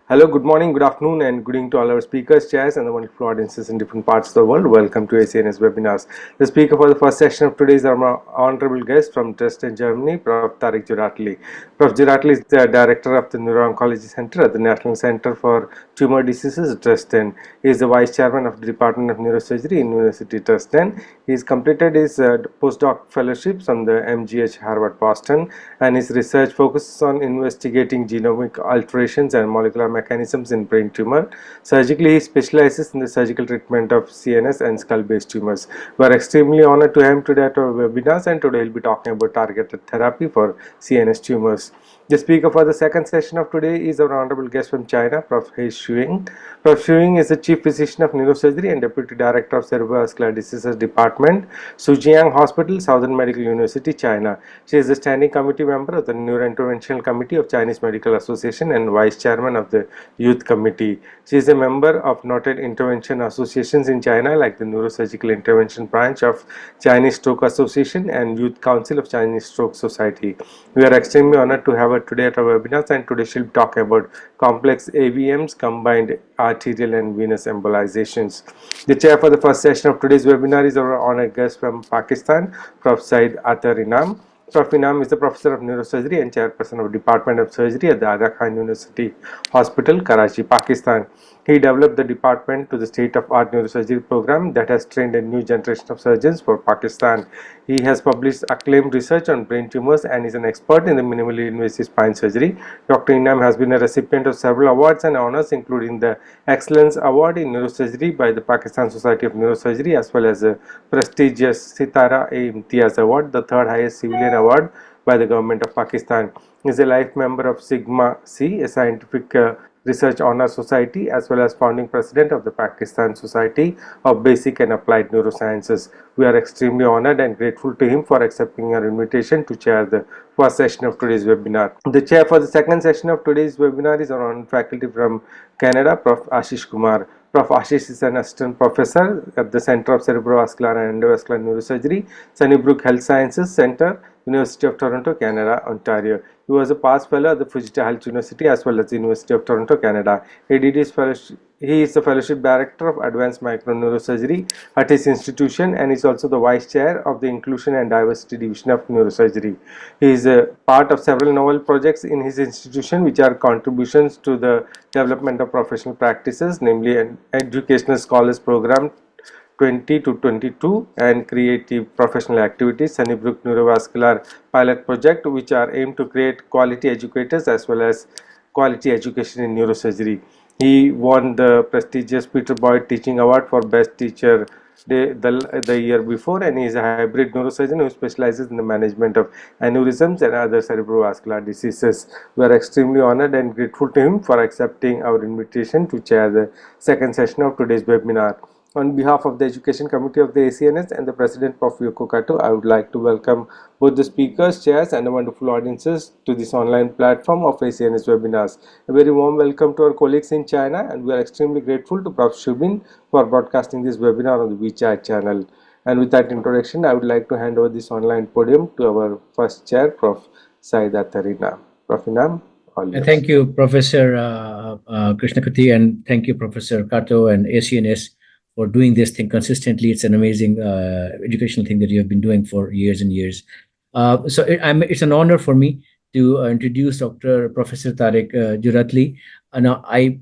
Hello, good morning, good afternoon, and good evening to all our speakers, chairs, and the wonderful audiences in different parts of the world. Welcome to ACNS webinars. The speaker for the first session of today is our honorable guest from Dresden, Germany, Prof. Tariq Juratli. Prof. Juratli is the director of the Neuro-Oncology Center at the National Center for Tumor Diseases, Dresden. He is the vice chairman of the Department of Neurosurgery in University Dresden. He has completed his postdoc fellowship from the MGH Harvard Boston, and his research focuses on investigating genomic alterations and molecular mechanisms in brain tumor. Surgically, he specializes in the surgical treatment of CNS and skull-based tumors. We are extremely honored to have him today at our webinars, and today we'll be talking about targeted therapy for CNS tumors. The speaker for the second session of today is our honorable guest from China, Prof. He Shuing. Prof. Shuing is the chief physician of neurosurgery and deputy director of cerebrovascular diseases department, Sujiang Hospital, Southern Medical University, China. She is the standing committee member of the Neurointerventional Committee of Chinese Medical Association and vice chairman of the Youth Committee. She is a member of noted intervention associations in China like the Neurosurgical Intervention Branch of Chinese Stroke Association and Youth Council of Chinese Stroke Society. We are extremely honored to have her today at our webinars, and today she'll talk about complex AVMs, combined arterial and venous embolizations. The chair for the first session of today's webinar is our honored guest from Pakistan, Prof. Said Atar Inam. Prof. Inam is the professor of neurosurgery and chairperson of Department of Surgery at the Aga Khan University Hospital, Karachi, Pakistan. He developed the department to the state-of-art neurosurgery program that has trained a new generation of surgeons for Pakistan. He has published acclaimed research on brain tumors and is an expert in the minimally invasive spine surgery. Dr. Inam has been a recipient of several awards and honors, including the Excellence Award in Neurosurgery by the Pakistan Society of Neurosurgery, as well as the prestigious Sitara-e-Imtiaz Award, the third highest civilian award by the government of Pakistan. He is a life member of Sigma C, a scientific Research Honor Society, as well as founding president of the Pakistan Society of Basic and Applied Neurosciences. We are extremely honored and grateful to him for accepting our invitation to chair the first session of today's webinar. The chair for the second session of today's webinar is our own faculty from Canada, Prof. Ashish Kumar. Prof. Ashish is an assistant professor at the Center of Cerebrovascular and Endovascular Neurosurgery, Sunnybrook Health Sciences Center, University of Toronto, Canada, Ontario. He was a past fellow at the Fujita Health University as well as the University of Toronto, Canada. He did his fellowship. He is the fellowship director of advanced microneurosurgery at his institution and is also the vice chair of the inclusion and diversity division of neurosurgery. He is a part of several novel projects in his institution which are contributions to the development of professional practices, namely an educational scholars program 20 to 22 and creative professional activities, Sunnybrook Neurovascular Pilot Project, which are aimed to create quality educators as well as quality education in neurosurgery. He won the prestigious Peter Boyd Teaching Award for Best Teacher the year before, and he is a hybrid neurosurgeon who specializes in the management of aneurysms and other cerebrovascular diseases. We are extremely honored and grateful to him for accepting our invitation to chair the second session of today's webinar. On behalf of the Education Committee of the ACNS and the President Prof. Yoko Kato, I would like to welcome both the speakers, chairs and the wonderful audiences to this online platform of ACNS webinars. A very warm welcome to our colleagues in China, and we are extremely grateful to Prof. Shubin for broadcasting this webinar on the WeChat channel. And with that introduction, I would like to hand over this online podium to our first chair, Prof. Saidat Tarina. Prof. Inam, all yours. Thank you, Professor Krishnakati, and thank you, Professor Kato and ACNS for doing this thing consistently. It's an amazing educational thing that you have been doing for years and years. It's an honor for me to introduce Dr. Professor Tariq Juratli. Now, I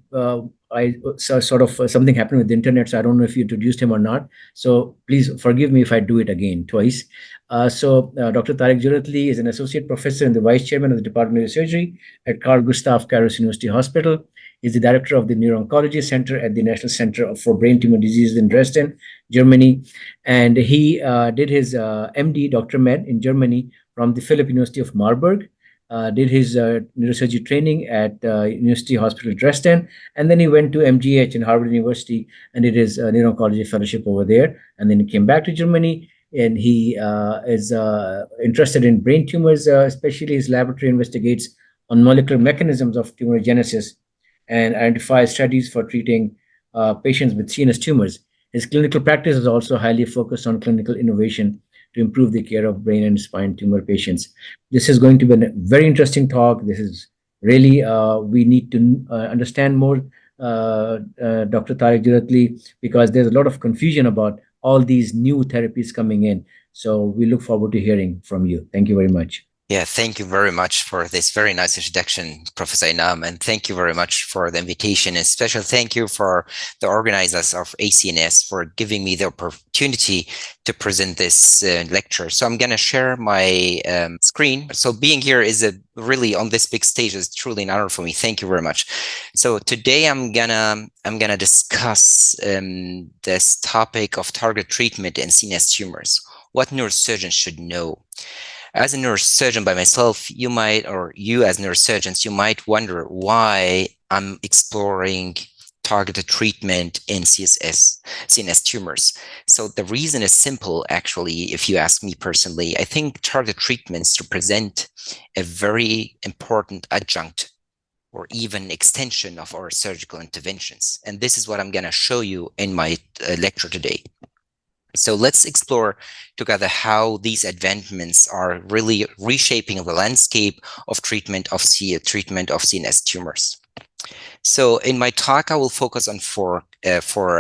saw sort of something happened with the internet, so I don't know if you introduced him or not. So please forgive me if I do it again twice. Dr. Tariq Juratli is an associate professor and the vice chairman of the Department of Surgery at Carl Gustav Karus University Hospital. He's the director of the Neuro-Oncology Center at the National Center for Brain Tumor Diseases in Dresden, Germany. And he did his MD, Dr. Med, in Germany from the Philipp University of Marburg, did his neurosurgery training at University Hospital Dresden, and then he went to MGH in Harvard University and did his neuro-oncology fellowship over there. And then he came back to Germany, and he is interested in brain tumors, especially his laboratory investigates on molecular mechanisms of tumorigenesis and identifies studies for treating patients with CNS tumors. His clinical practice is also highly focused on clinical innovation to improve the care of brain and spine tumor patients. This is going to be a very interesting talk. This is Really, we need to understand more, Dr. Tariq Juratli, because there's a lot of confusion about all these new therapies coming in. So we look forward to hearing from you. Thank you very much. Yeah, thank you very much for this very nice introduction, Professor Inam, and thank you very much for the invitation. And special thank you for the organizers of ACNS for giving me the opportunity to present this lecture. So I'm going to share my screen. So being here is really on this big stage is truly an honor for me. Thank you very much. So today I'm gonna discuss this topic of target treatment in CNS tumors. What neurosurgeons should know. As a neurosurgeon by myself, you might, or you as neurosurgeons, you might wonder why I'm exploring targeted treatment in CNS tumors. So the reason is simple, actually, if you ask me personally. I think targeted treatments represent a very important adjunct or even extension of our surgical interventions. And this is what I'm going to show you in my lecture today. So let's explore together how these advancements are really reshaping the landscape of treatment of CNS tumors. So in my talk, I will focus on four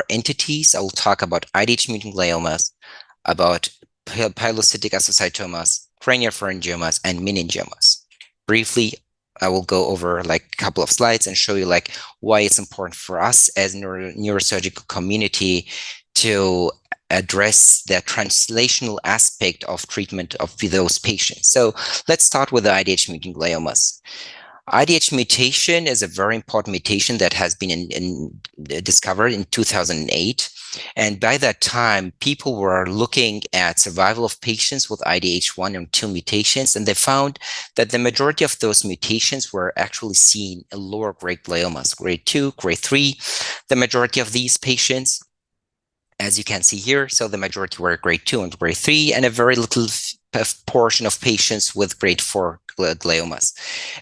entities. I will talk about IDH mutant gliomas, about pilocytic astrocytomas, craniopharyngiomas, and meningiomas. Briefly, I will go over like a couple of slides and show you like why it's important for us as neurosurgical community to address the translational aspect of treatment of those patients. So let's start with the IDH mutant gliomas. IDH mutation is a very important mutation that has been discovered in 2008. And by that time, people were looking at survival of patients with IDH1 and 2 mutations, and they found that the majority of those mutations were actually seen in lower grade gliomas, grade 2, grade 3. The majority of these patients, as you can see here, so the majority were grade 2 and grade 3, and a very little portion of patients with grade 4 gliomas.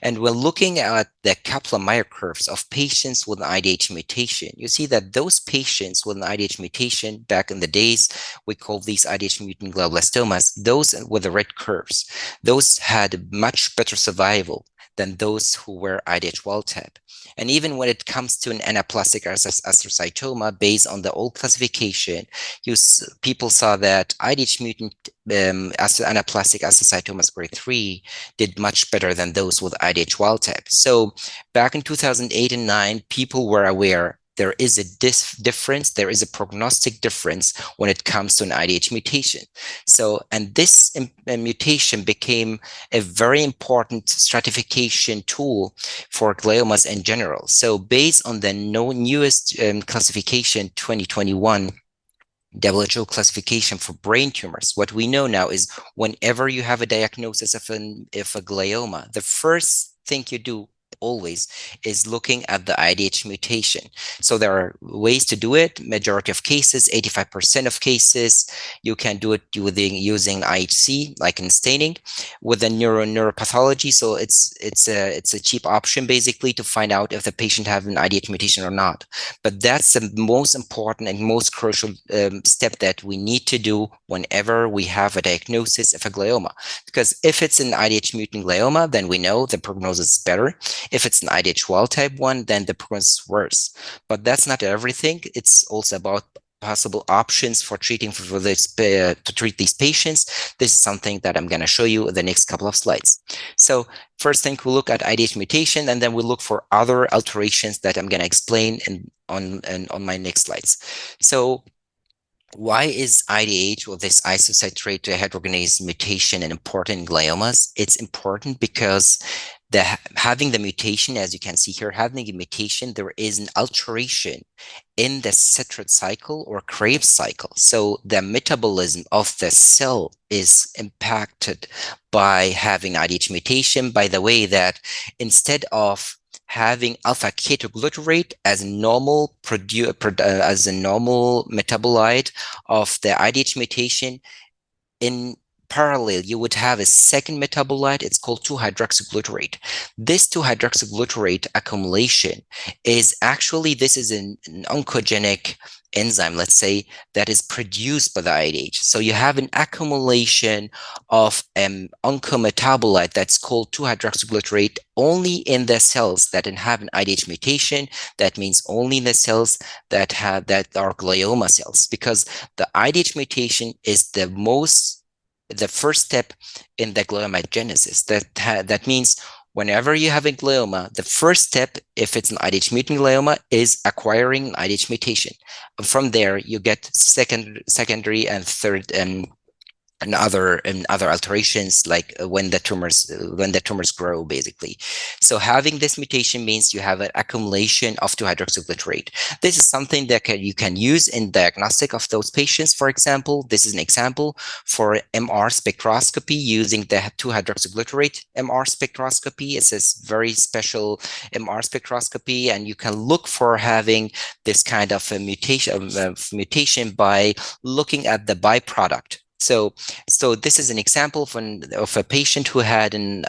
And when looking at the Kaplan-Meier curves of patients with an IDH mutation, you see that those patients with an IDH mutation, back in the days, we called these IDH mutant glioblastomas, those with the red curves, those had much better survival than those who were IDH wild type. And even when it comes to an anaplastic astrocytoma, based on the old classification, people saw that IDH mutant anaplastic astrocytomas grade 3 did much better than those with IDH wild type. So back in 2008 and 9, people were aware there is a difference, there is a prognostic difference when it comes to an IDH mutation. So, and this mutation became a very important stratification tool for gliomas in general. So based on the newest classification, 2021, WHO classification for brain tumors, what we know now is whenever you have a diagnosis of a glioma, the first thing you do always is looking at the IDH mutation. So there are ways to do it. Majority of cases, 85% of cases, you can do it using IHC, like in staining, with a neuropathology. So it's a cheap option basically to find out if the patient have an IDH mutation or not. But that's the most important and most crucial step that we need to do whenever we have a diagnosis of a glioma. Because if it's an IDH mutant glioma, then we know the prognosis is better. If it's an IDH wild type one, then the prognosis is worse. But that's not everything. It's also about possible options for treating to treat these patients. This is something that I'm going to show you in the next couple of slides. So first thing, we'll look at IDH mutation, and then we'll look for other alterations that I'm going to explain on my next slides. So why is IDH, or this isocitrate dehydrogenase mutation, an important in gliomas? It's important because having the mutation, as you can see here, having a mutation, there is an alteration in the citrate cycle or Krebs cycle. So the metabolism of the cell is impacted by having IDH mutation, by the way that instead of having alpha ketoglutarate as a normal metabolite of the IDH mutation, in parallel, you would have a second metabolite. It's called 2-hydroxyglutarate. This 2-hydroxyglutarate accumulation is actually, this is an oncogenic enzyme, let's say, that is produced by the IDH. So you have an accumulation of oncometabolite that's called 2-hydroxyglutarate only in the cells that have an IDH mutation. That means only in the cells that are glioma cells, because the IDH mutation is the first step in the gliomagenesis. That means whenever you have a glioma, the first step, if it's an IDH mutant glioma, is acquiring an IDH mutation. From there, you get secondary and third and other alterations, like when the tumors grow, basically. So having this mutation means you have an accumulation of 2-hydroxyglutarate. This is something that you can use in diagnostic of those patients. For example, this is an example for MR spectroscopy using the 2-hydroxyglutarate MR spectroscopy. It's a very special MR spectroscopy, and you can look for having this kind of a mutation by looking at the byproduct. So this is an example of a patient who had an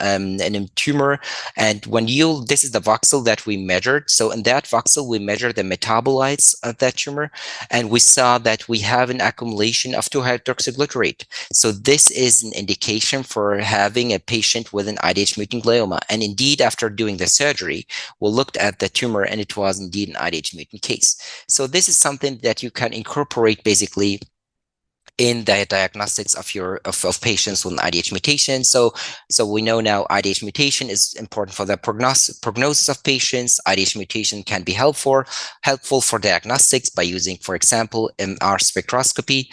tumor, and this is the voxel that we measured. So in that voxel, we measured the metabolites of that tumor, and we saw that we have an accumulation of 2-hydroxyglutarate. So this is an indication for having a patient with an IDH mutant glioma. And indeed, after doing the surgery, we looked at the tumor, and it was indeed an IDH mutant case. So this is something that you can incorporate basically in the diagnostics of patients with an IDH mutation. So we know now IDH mutation is important for the prognosis of patients. IDH mutation can be helpful for diagnostics by using, for example, MR spectroscopy.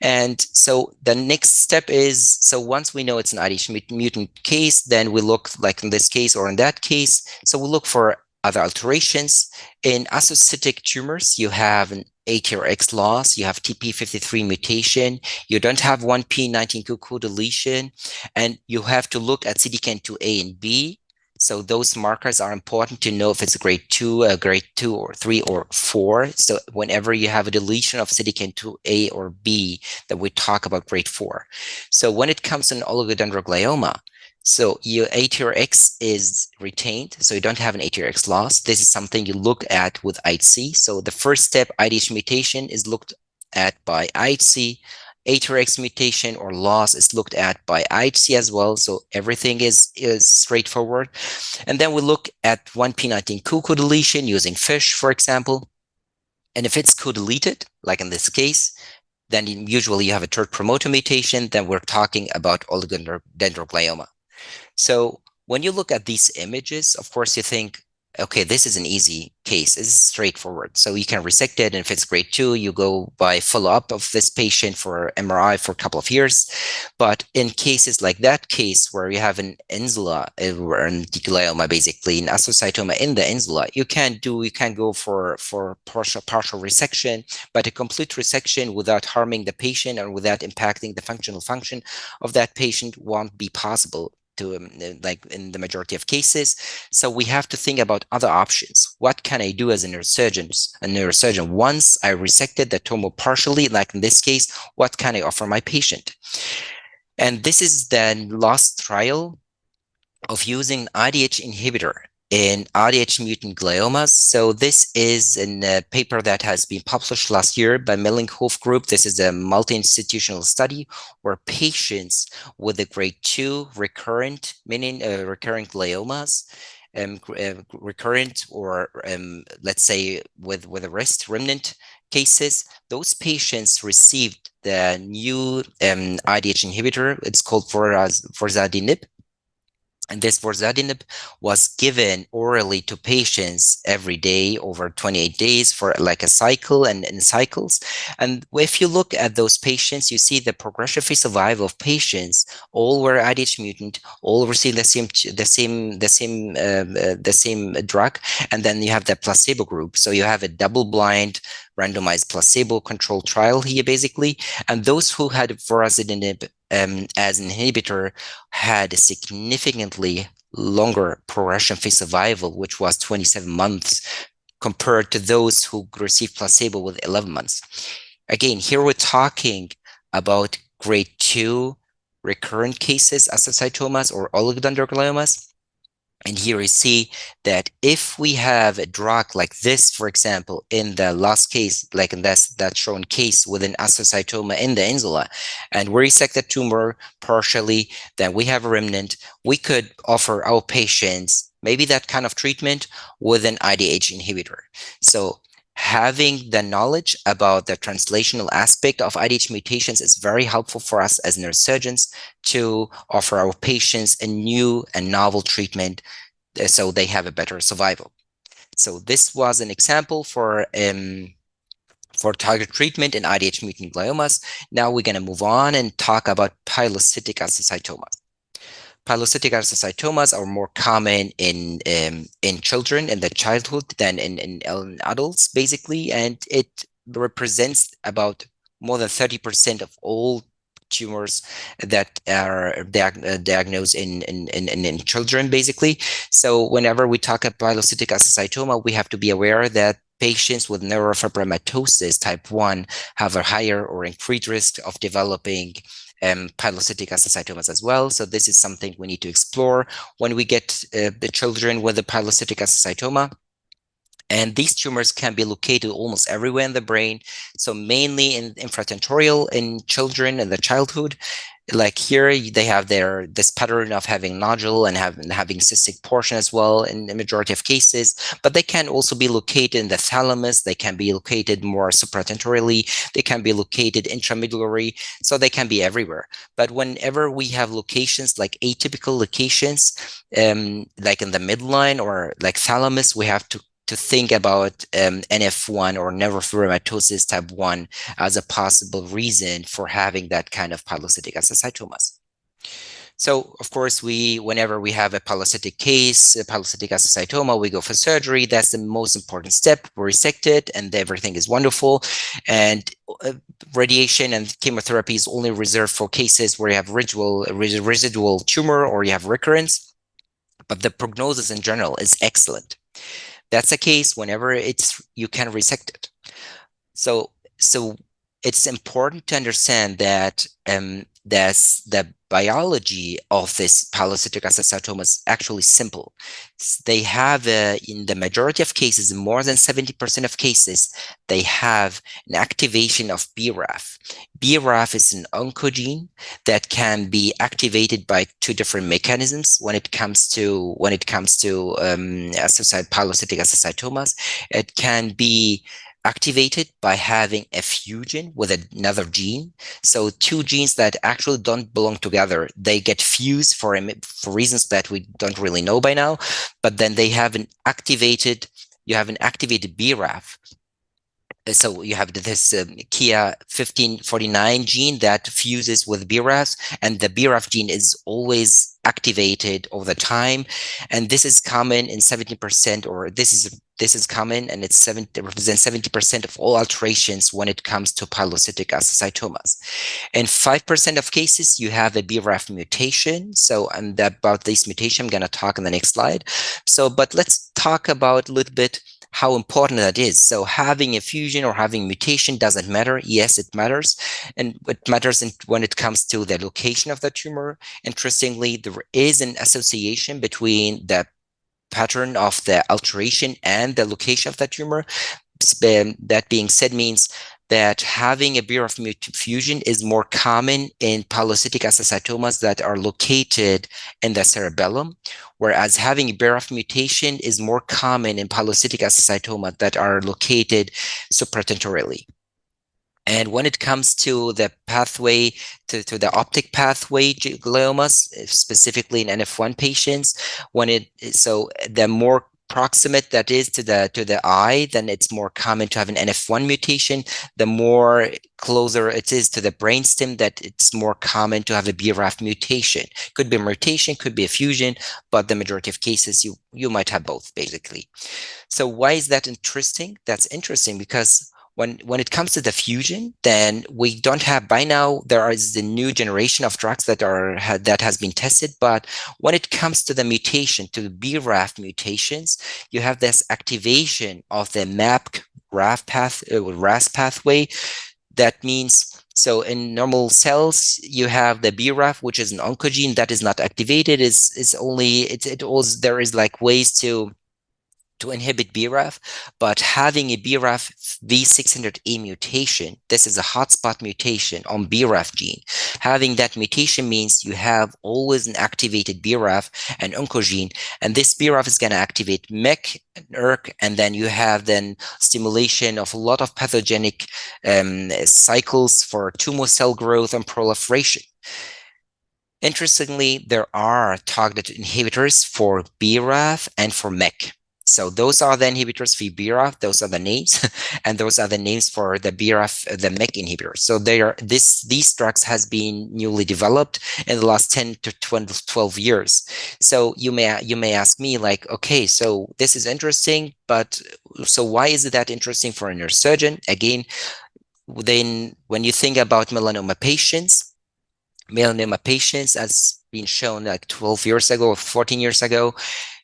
And so the next step is, so once we know it's an IDH mutant case, then we look, like in this case or in that case, so we look for other alterations. In astrocytic tumors, you have an ATRX loss, you have TP53 mutation, you don't have 1p19q co-deletion, and you have to look at CDKN2A and B. So those markers are important to know if it's grade 2 or 3 or 4. So whenever you have a deletion of CDKN2A or B, that we talk about grade 4. So when it comes to an oligodendroglioma, so your ATRX is retained, so you don't have an ATRX loss. This is something you look at with IHC. So the first step, IDH mutation, is looked at by IHC. ATRX mutation or loss is looked at by IHC as well. So everything is straightforward. And then we look at 1p19q co-deletion using FISH, for example. And if it's co-deleted, like in this case, then usually you have a third promoter mutation. Then we're talking about oligodendroglioma. So when you look at these images, of course, you think, okay, this is an easy case. This is straightforward. So you can resect it. And if it's grade 2, you go by follow-up of this patient for MRI for a couple of years. But in cases like that case where you have an insula or an glioma, basically an astrocytoma in the insula, you can go for partial resection, but a complete resection without harming the patient and without impacting the functional function of that patient won't be possible like in the majority of cases. So we have to think about other options. What can I do as a neurosurgeon? Once I resected the tumor partially, like in this case, what can I offer my patient? And this is the last trial of using IDH inhibitor in IDH mutant gliomas. So this is in a paper that has been published last year by Millinghoff Group. This is a multi-institutional study where patients with a grade 2 recurrent, meaning recurrent gliomas, recurrent or let's say with a rest remnant cases, those patients received the new IDH inhibitor. It's called vorzadinib. And this vorzadinib was given orally to patients every day over 28 days for like a cycle and in cycles. And if you look at those patients, you see the progression-free survival of patients all were IDH mutant, all received the same drug, and then you have the placebo group. So you have a double-blind randomized placebo-controlled trial here, basically, and those who had vorazantinib as an inhibitor had a significantly longer progression-free survival, which was 27 months, compared to those who received placebo with 11 months. Again, here we're talking about grade 2 recurrent cases, astrocytomas or oligodendrogliomas. And here you see that if we have a drug like this, for example, in the last case, like in that shown case with an astrocytoma in the insula, and we resect the tumor partially, then we have a remnant, we could offer our patients maybe that kind of treatment with an IDH inhibitor. So having the knowledge about the translational aspect of IDH mutations is very helpful for us as neurosurgeons to offer our patients a new and novel treatment so they have a better survival. So this was an example for target treatment in IDH mutant gliomas. Now we're going to move on and talk about pilocytic astrocytomas. Pilocytic astrocytomas are more common in children in the childhood than in adults, basically, and it represents about more than 30% of all tumors that are diagnosed in children, basically. So whenever we talk about pilocytic astrocytoma, we have to be aware that patients with neurofibromatosis type 1 have a higher or increased risk of developing pilocytic astrocytomas as well. So this is something we need to explore when we get the children with a pilocytic astrocytoma. And these tumors can be located almost everywhere in the brain. So mainly in infratentorial in children in the childhood. Like here, they have this pattern of having nodule and having cystic portion as well in the majority of cases, but they can also be located in the thalamus. They can be located more supratentorially. They can be located intramedullary, so they can be everywhere. But whenever we have locations like atypical locations, like in the midline or like thalamus, we have to think about NF1 or neurofibromatosis type 1 as a possible reason for having that kind of pilocytic astrocytomas. So, of course, whenever we have a pilocytic case, a pilocytic astrocytoma, we go for surgery. That's the most important step. We resect it, and everything is wonderful. And radiation and chemotherapy is only reserved for cases where you have residual tumor or you have recurrence. But the prognosis in general is excellent. That's a case whenever you can resect it. So it's important to understand that the biology of this pilocytic astrocytoma is actually simple. They have, in the majority of cases, more than 70% of cases, they have an activation of BRAF. BRAF is an oncogene that can be activated by two different mechanisms when it comes to pilocytic astrocytomas. It can be activated by having a fusion with another gene. So two genes that actually don't belong together, they get fused for reasons that we don't really know by now, but then you have an activated BRAF. So you have this KIA 1549 gene that fuses with BRAF, and the BRAF gene is always activated all the time. And this is common in 70%, or this is common, and it represents 70% of all alterations when it comes to pilocytic astrocytomas. In 5% of cases, you have a BRAF mutation. So, and about this mutation, I'm going to talk in the next slide. So, but let's talk about a little bit how important that is. So having a fusion or having mutation doesn't matter. Yes, it matters. And it matters when it comes to the location of the tumor. Interestingly, there is an association between the pattern of the alteration and the location of the tumor. That being said means that having a BRAF fusion is more common in pilocytic astrocytomas that are located in the cerebellum, whereas having a BRAF mutation is more common in pilocytic astrocytomas that are located supratentorially. And when it comes to the pathway, to the optic pathway gliomas, specifically in NF1 patients, so the more proximate that is to the eye, then it's more common to have an NF1 mutation. The more closer it is to the brainstem, that it's more common to have a BRAF mutation. Could be a mutation, could be a fusion, but the majority of cases you might have both, basically. So why is that interesting? That's interesting because when it comes to the fusion, then we don't have, by now there is the new generation of drugs that has been tested, but when it comes to the mutation, to the BRAF mutations, you have this activation of the MAP RAS pathway. That means So in normal cells, you have the BRAF, which is an oncogene that is not activated. It's only it also there is like ways to inhibit BRAF, but having a BRAF V600A mutation, this is a hotspot mutation on BRAF gene. Having that mutation means you have always an activated BRAF and oncogene, and this BRAF is going to activate MEK and ERK, and then you have then stimulation of a lot of pathogenic cycles for tumor cell growth and proliferation. Interestingly, there are targeted inhibitors for BRAF and for MEK. So those are the inhibitors for BRAF, those are the names, and those are the names for the BRAF, the MEK inhibitors. So these drugs has been newly developed in the last 10 to 12 years. So you may ask me like, okay, so this is interesting, but so why is it that interesting for a neurosurgeon? Again, then when you think about melanoma patients as been shown like 12 years ago or 14 years ago.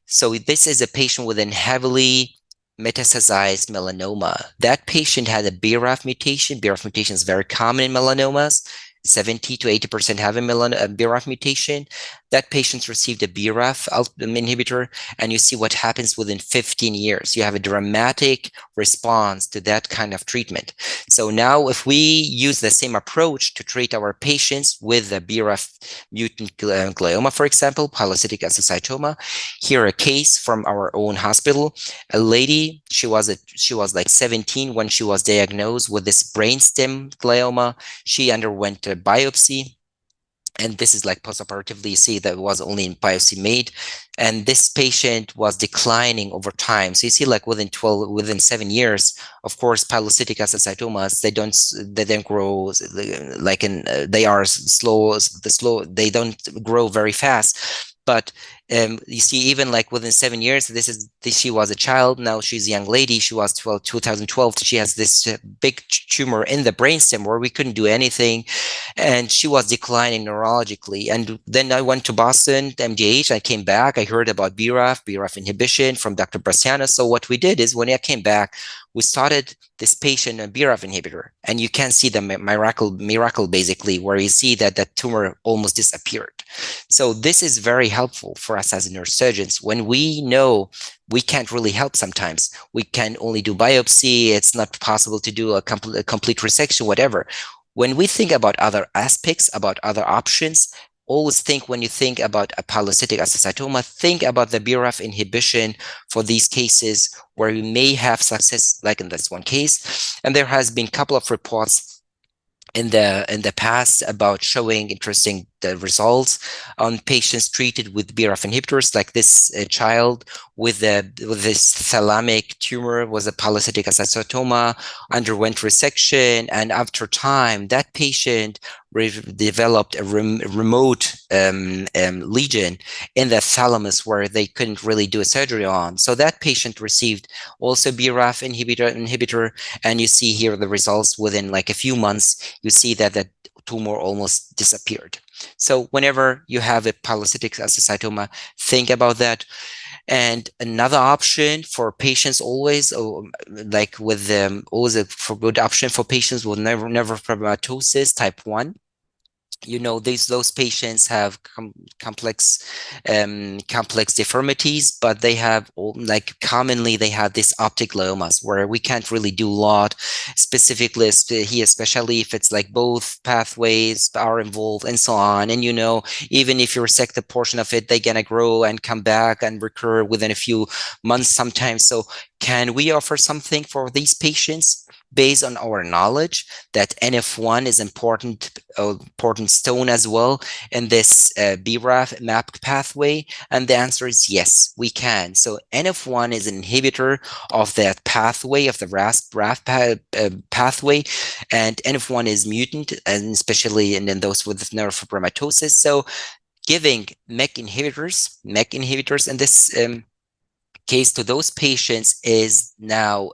So this is a patient with a heavily metastasized melanoma. That patient had a BRAF mutation. BRAF mutation is very common in melanomas. 70 to 80% have a BRAF mutation. That patient received a BRAF inhibitor, and you see what happens within 15 years. You have a dramatic response to that kind of treatment. So now if we use the same approach to treat our patients with a BRAF mutant glioma, for example, pilocytic astrocytoma, here a case from our own hospital, a lady, she was like 17 when she was diagnosed with this brainstem glioma. She underwent a biopsy, and this is like postoperatively, you see that was only in biopsy made, and this patient was declining over time. So you see like within 7 years, of course, pilocytic astrocytomas, they don't grow like they are slow, they don't grow very fast. But you see, even like within 7 years, she was a child. Now she's a young lady. She was 2012. She has this big tumor in the brainstem where we couldn't do anything, and she was declining neurologically. And then I went to Boston, to MGH. I came back. I heard about BRAF inhibition from Dr. Brasiana. So what we did is when I came back, we started this patient a BRAF inhibitor, and you can see the miracle basically, where you see that the tumor almost disappeared. So this is very helpful for us as neurosurgeons when we know we can't really help sometimes. We can only do biopsy. It's not possible to do a complete resection, whatever. When we think about other aspects, about other options, always think when you think about a pilocytic astrocytoma, think about the BRAF inhibition for these cases where you may have success, like in this one case. And there has been a couple of reports in the past about showing interesting results on patients treated with BRAF inhibitors, like this child with this thalamic tumor, was a pilocytic astrocytoma, underwent resection, and after time, that patient developed a remote lesion in the thalamus where they couldn't really do a surgery on. So that patient received also BRAF inhibitor, and you see here the results within like a few months. You see that the tumor almost disappeared. So whenever you have a pilocytic astrocytoma, think about that. And another option for patients always, like with always a good option for patients with nephropromatosis type 1. You know, those patients have complex deformities, but they have like commonly they have these optic gliomas where we can't really do a lot specifically here, especially if it's like both pathways are involved and so on. And you know, even if you resect the portion of it, they're gonna grow and come back and recur within a few months sometimes. So can we offer something for these patients based on our knowledge that NF1 is important stone as well in this BRAF MAP pathway? And the answer is yes, we can. So NF1 is an inhibitor of that pathway, of the RAF pathway, and NF1 is mutant, and especially in those with neurofibromatosis. So giving MEK inhibitors in this case to those patients is now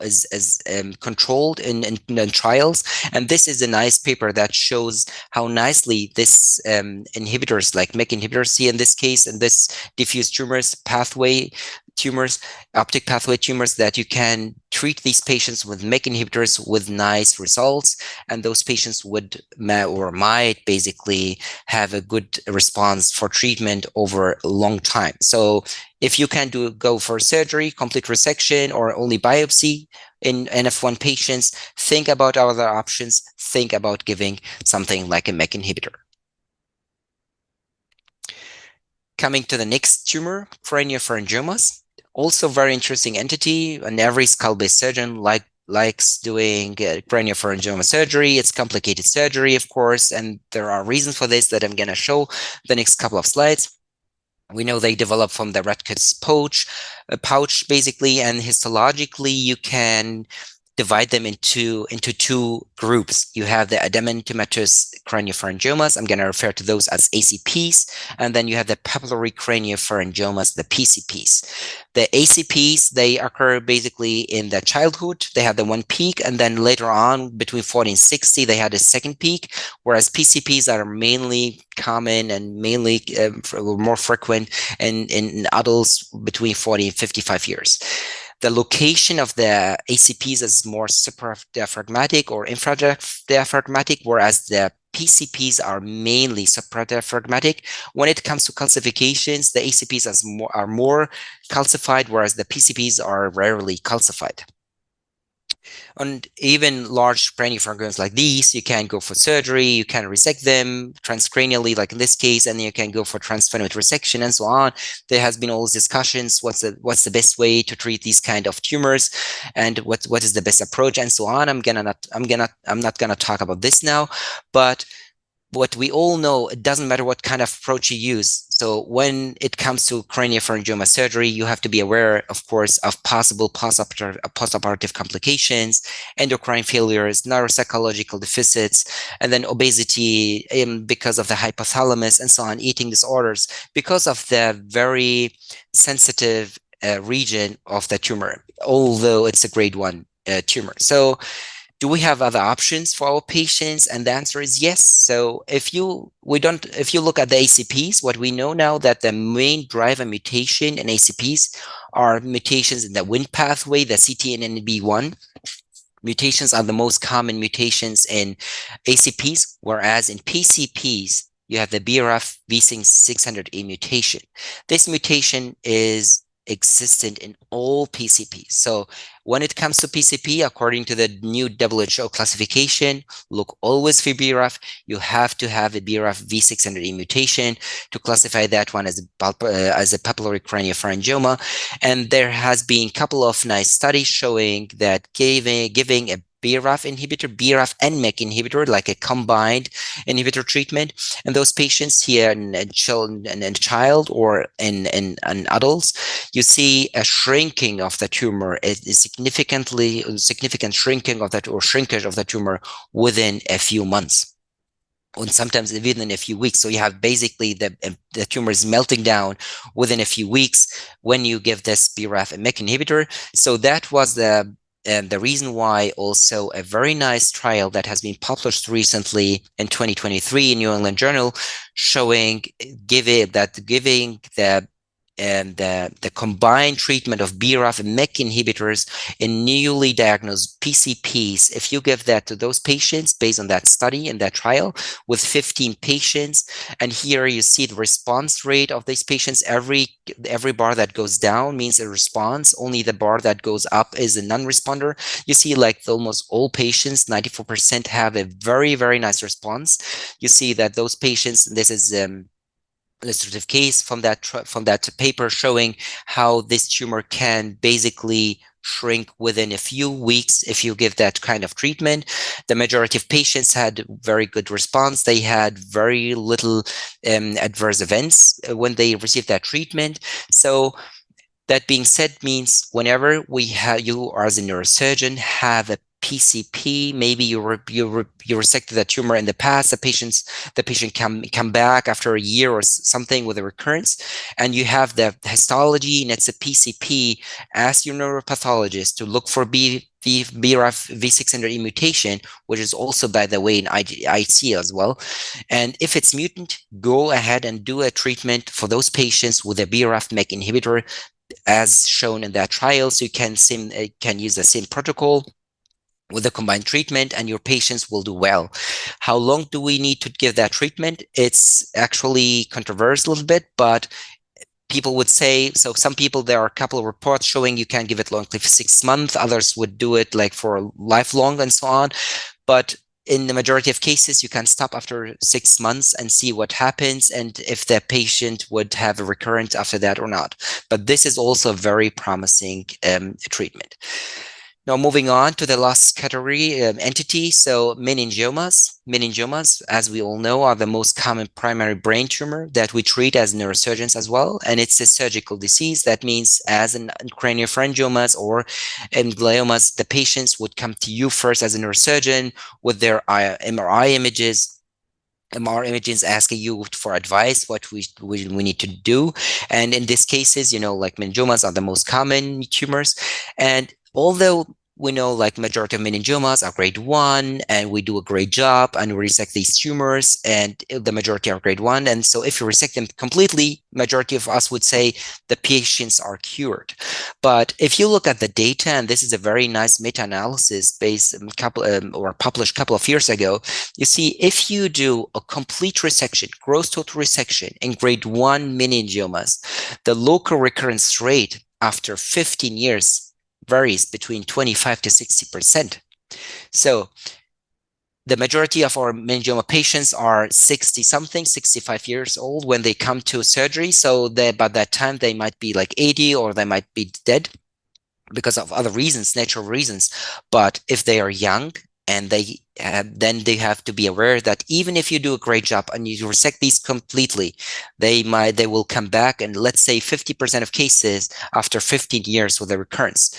controlled in trials. And this is a nice paper that shows how nicely this inhibitors like MEK inhibitors see in this case, in this diffuse tumors pathway, tumors, optic pathway tumors, that you can treat these patients with MEK inhibitors with nice results, and those patients might basically have a good response for treatment over a long time. So if you can go for surgery, complete resection, or only biopsy in NF1 patients, think about other options. Think about giving something like a MEK inhibitor. Coming to the next tumor, craniopharyngiomas, also very interesting entity, and every skull-based surgeon likes doing craniopharyngioma surgery. It's complicated surgery, of course, and there are reasons for this that I'm going to show the next couple of slides. We know they develop from the Redkit's pouch, basically, and histologically, you can divide them into two groups. You have the adenomatous craniopharyngiomas. I'm going to refer to those as ACPs. And then you have the papillary craniopharyngiomas, the PCPs. The ACPs, they occur basically in the childhood. They have the one peak, and then later on, between 40 and 60, they had a second peak, whereas PCPs are mainly common and mainly more frequent in adults between 40 and 55 years. The location of the ACPs is more supradiaphragmatic or infradiaphragmatic, whereas the PCPs are mainly supradiaphragmatic. When it comes to calcifications, the ACPs are more calcified, whereas the PCPs are rarely calcified. And even large craniopharyngiomas like these, you can go for surgery, you can resect them transcranially, like in this case, and then you can go for transfemoral resection and so on. There has been all these discussions, what's the best way to treat these kind of tumors, and what is the best approach, and so on. I'm not gonna talk about this now, but what we all know, it doesn't matter what kind of approach you use. So when it comes to craniopharyngioma surgery, you have to be aware, of course, of possible postoperative complications, endocrine failures, neuropsychological deficits, and then obesity because of the hypothalamus and so on, eating disorders, because of the very sensitive region of the tumor, although it's a grade 1 tumor. So do we have other options for our patients? And the answer is yes. So if you look at the ACPs, what we know now that the main driver mutation in ACPs are mutations in the Wnt pathway, the CTNNB1. Mutations are the most common mutations in ACPs, whereas in PCPs, you have the BRAF V600E mutation. This mutation is existent in all PCPs. So when it comes to PCP, according to the new WHO classification, look always for BRAF. You have to have a BRAF V600E mutation to classify that one as a papillary craniopharyngoma. And there has been a couple of nice studies showing that giving a BRAF inhibitor, BRAF and MEK inhibitor, like a combined inhibitor treatment. And those patients here in child or in adults, you see a shrinking of the tumor, a significant shrinking of that, or shrinkage of the tumor within a few months, and sometimes even in a few weeks. So you have basically the tumor is melting down within a few weeks when you give this BRAF and MEK inhibitor. So that was the reason why also a very nice trial that has been published recently in 2023 in New England Journal, showing giving the combined treatment of BRAF and MEK inhibitors in newly diagnosed PCPs. If you give that to those patients based on that study and that trial with 15 patients, and here you see the response rate of these patients, every bar that goes down means a response. Only the bar that goes up is a non-responder. You see like almost all patients, 94% have a very, very nice response. You see that those patients, this is illustrative case from that paper showing how this tumor can basically shrink within a few weeks if you give that kind of treatment. The majority of patients had very good response. They had very little adverse events when they received that treatment. So that being said, means whenever you as a neurosurgeon have a PCP, maybe you resected the tumor in the past, the patient can come back after a year or something with a recurrence, and you have the histology and it's a PCP, ask your neuropathologist to look for BRAF V600E mutation, which is also, by the way, in IC as well. And if it's mutant, go ahead and do a treatment for those patients with a BRAF MEK inhibitor. as shown in that trial. So you can use the same protocol with the combined treatment, and your patients will do well. How long do we need to give that treatment? It's actually controversial a little bit, but people would say, so some people, there are a couple of reports showing you can give it long for 6 months, others would do it like for lifelong and so on. But in the majority of cases, you can stop after 6 months and see what happens, and if the patient would have a recurrence after that or not. But this is also a very promising treatment. Now, moving on to the last category entity. So meningiomas, as we all know, are the most common primary brain tumor that we treat as neurosurgeons as well. And it's a surgical disease. That means as in craniopharyngiomas or in gliomas, the patients would come to you first as a neurosurgeon with their MRI images, asking you for advice, what we need to do. And in these cases, like meningiomas are the most common tumors. And although we know like majority of meningiomas are grade 1 and we do a great job and we resect these tumors, and the majority are grade 1. And so if you resect them completely, majority of us would say the patients are cured. But if you look at the data, and this is a very nice meta-analysis based or published a couple of years ago, you see if you do a complete resection, gross total resection in grade 1 meningiomas, the local recurrence rate after 15 years varies between 25 to 60%. So the majority of our meningioma patients are 60-something, 65 years old when they come to surgery. So by that time, they might be like 80 or they might be dead because of other reasons, natural reasons. But if they are young, and then they have to be aware that even if you do a great job and you resect these completely, they will come back, and let's say 50% of cases after 15 years with a recurrence.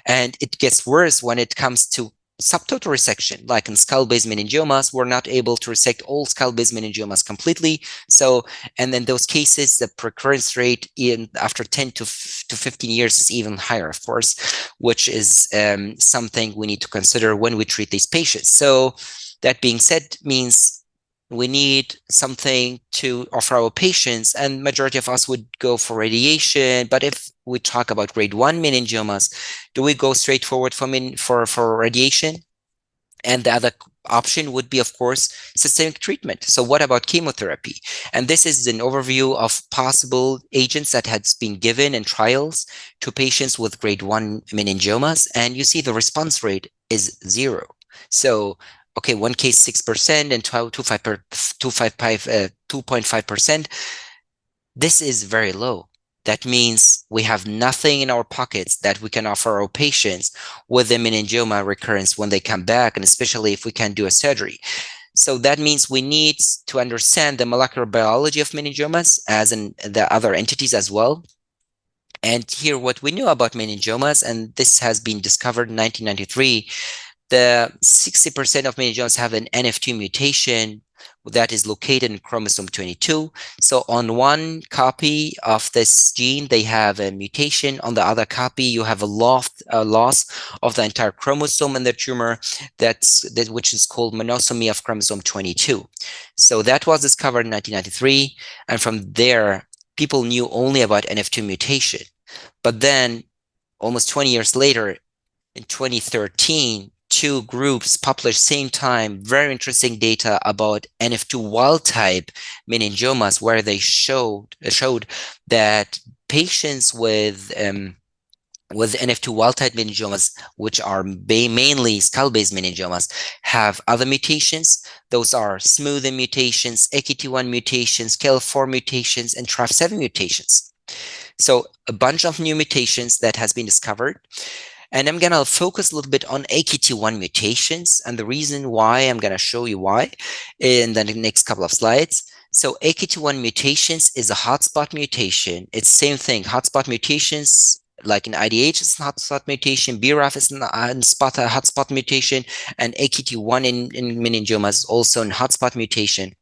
And it gets worse when it comes to subtotal resection, like in skull-based meningiomas. We're not able to resect all skull-based meningiomas completely. So, and in those cases, the recurrence rate after 10 to 15 years is even higher, of course, which is something we need to consider when we treat these patients. So that being said, means we need something to offer our patients, and majority of us would go for radiation. But if we talk about grade 1 meningiomas, do we go straight forward for radiation? And the other option would be, of course, systemic treatment. So what about chemotherapy? And this is an overview of possible agents that has been given in trials to patients with grade 1 meningiomas. And you see the response rate is 0. So, okay, one case 6% and 2.5%. This is very low. That means we have nothing in our pockets that we can offer our patients with a meningioma recurrence when they come back, and especially if we can do a surgery. So that means we need to understand the molecular biology of meningiomas as in the other entities as well. And here what we know about meningiomas, and this has been discovered in 1993, the 60% of meningiomas have an NF2 mutation that is located in chromosome 22. So on one copy of this gene, they have a mutation. On the other copy, you have a loss of the entire chromosome in the tumor, which is called monosomy of chromosome 22. So that was discovered in 1993. And from there, people knew only about NF2 mutation. But then almost 20 years later, in 2013, 2 groups published same time very interesting data about NF2 wild type meningiomas, where they showed that patients with NF2 wild type meningiomas, which are mainly skull-based meningiomas, have other mutations. Those are smoothen mutations, AKT1 mutations, KL4 mutations, and TRAF7 mutations. So a bunch of new mutations that has been discovered. And I'm going to focus a little bit on AKT1 mutations, and the reason why, I'm going to show you why in the next couple of slides. So AKT1 mutations is a hotspot mutation. It's same thing, hotspot mutations, like in IDH, it's a hotspot mutation, BRAF is a hotspot mutation, and AKT1 in meningiomas is also a hotspot mutation.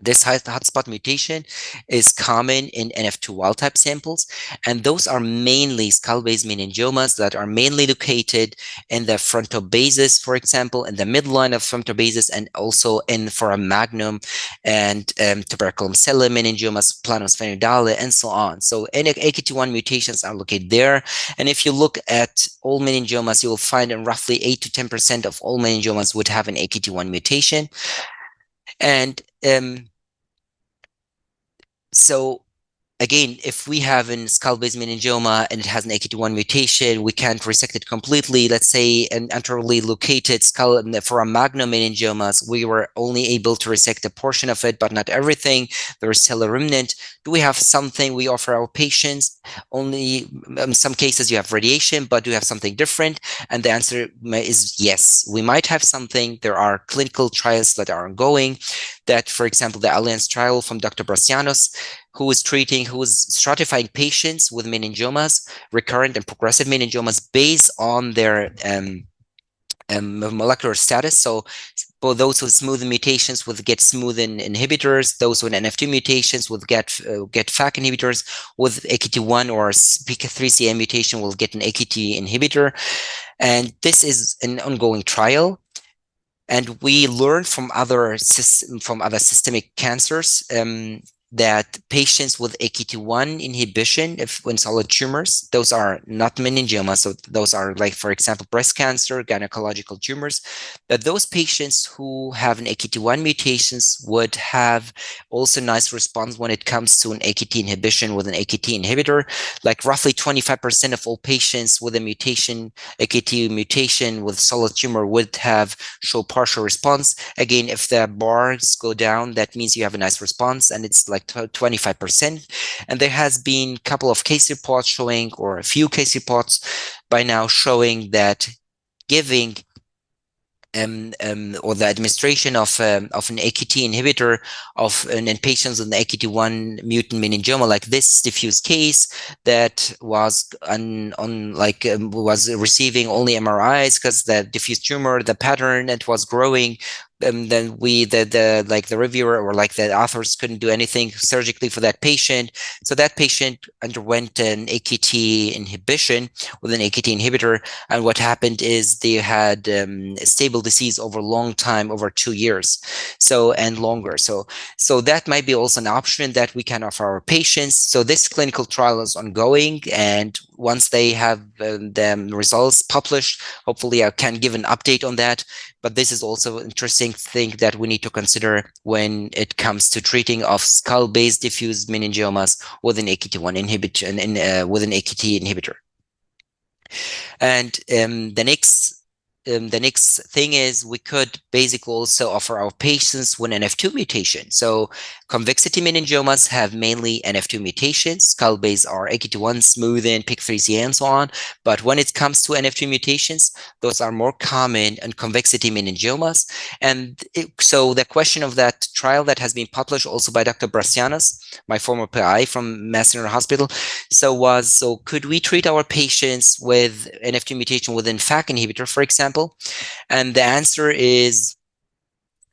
This hotspot mutation is common in NF2 wild type samples, and those are mainly skull-based meningiomas that are mainly located in the frontal basis, for example, in the midline of frontal basis, and also in foraminum and tuberculum cella meningiomas, planus phenidale, and so on. So AKT1 mutations are located there, and if you look at all meningiomas, you will find in roughly 8 to 10% of all meningiomas would have an AKT1 mutation. And so again, if we have a skull-based meningioma and it has an AKT1 mutation, we can't resect it completely. Let's say an anteriorly located skull foraminal meningiomas, we were only able to resect a portion of it, but not everything. There is still a remnant. Do we have something we offer our patients? Only in some cases you have radiation, but do you have something different? And the answer is yes. We might have something. There are clinical trials that are ongoing. That, for example, the Alliance trial from Dr. Brasianos, who is stratifying patients with meningiomas, recurrent and progressive meningiomas, based on their molecular status. So for those with smooth mutations would get smooth inhibitors. Those with NF2 mutations would get FAK inhibitors. With AKT1 or PK3CM mutation will get an AKT inhibitor. And this is an ongoing trial. And we learned from other systemic cancers that patients with AKT1 inhibition, in solid tumors, those are not meningiomas, so those are like, for example, breast cancer, gynecological tumors, that those patients who have an AKT1 mutations would have also nice response when it comes to an AKT inhibition with an AKT inhibitor. Like roughly 25% of all patients with a mutation, AKT mutation with solid tumor would show partial response. Again, if the bars go down, that means you have a nice response, and it's like 25%. And there has been a couple of case reports showing, or a few case reports by now showing that giving or the administration of an AKT inhibitor in patients with an AKT1 mutant meningioma, like this diffuse case that was was receiving only MRIs because the diffuse tumor, the pattern, it was growing. Then the reviewer or like the authors couldn't do anything surgically for that patient. So that patient underwent an AKT inhibition with an AKT inhibitor. And what happened is they had stable disease over a long time, over 2 years, and longer. So that might be also an option that we can offer our patients. So this clinical trial is ongoing, and once they have the results published, hopefully I can give an update on that. But this is also an interesting thing that we need to consider when it comes to treating of skull-based diffuse meningiomas with an AKT1 inhibition with an AKT inhibitor. And the next thing is we could basically also offer our patients with NF2 mutation. So convexity meningiomas have mainly NF2 mutations. Skull-based are AKT1, smooth, and PIK3CA, and so on. But when it comes to NF2 mutations, those are more common in convexity meningiomas. And so the question of that trial that has been published also by Dr. Brasianos, my former PI from Mass General Hospital, so could we treat our patients with NF2 mutation within FAK inhibitor, for example? And the answer is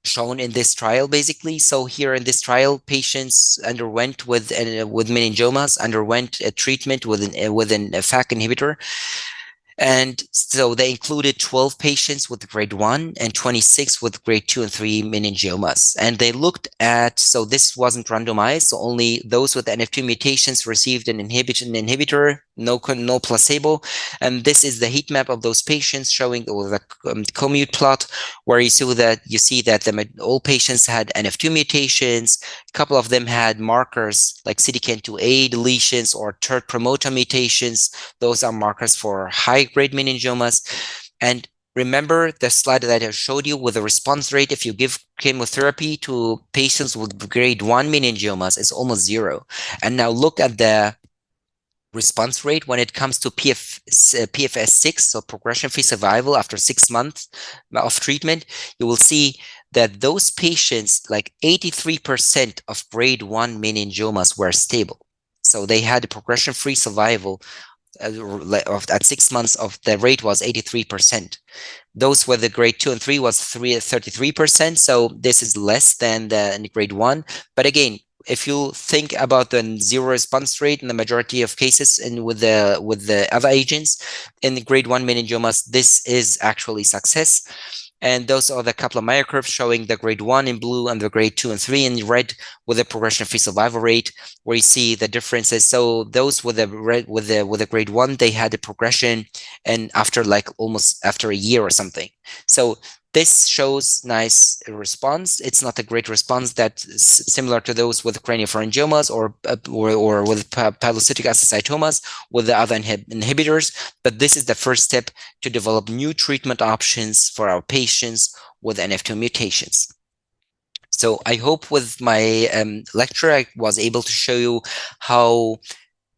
shown in this trial, basically. So here in this trial, patients underwent with meningiomas, underwent a treatment with a FAK inhibitor. And so they included 12 patients with grade 1 and 26 with grade 2 and 3 meningiomas. And they looked at, so this wasn't randomized, so only those with NF2 mutations received an inhibitor, no placebo. And this is the heat map of those patients showing the commute plot, where you see that all patients had NF2 mutations. A couple of them had markers like CDKN2A deletions or third promoter mutations. Those are markers for high-grade meningiomas. And remember the slide that I showed you with the response rate, if you give chemotherapy to patients with grade 1 meningiomas, it's almost 0. And now look at the response rate when it comes to PFS6, so progression-free survival after 6 months of treatment. You will see that those patients, like 83% of grade 1 meningiomas were stable. So they had a progression-free survival at 6 months of the rate was 83%. Those with the grade 2 and 3 was 33%. So this is less than the in grade 1. But again, if you think about the zero response rate in the majority of cases and with the other agents in the grade 1 meningiomas, this is actually success. And those are the Kaplan-Meier curves showing the grade 1 in blue and the grade 2 and 3 in red with the progression-free survival rate, where you see the differences. So those with the red with the grade 1, they had a progression and after like almost after a year or something. So this shows nice response. It's not a great response that's similar to those with craniopharyngiomas or with pilocytic astrocytomas with the other inhibitors. But this is the first step to develop new treatment options for our patients with NF2 mutations. So I hope with my lecture, I was able to show you how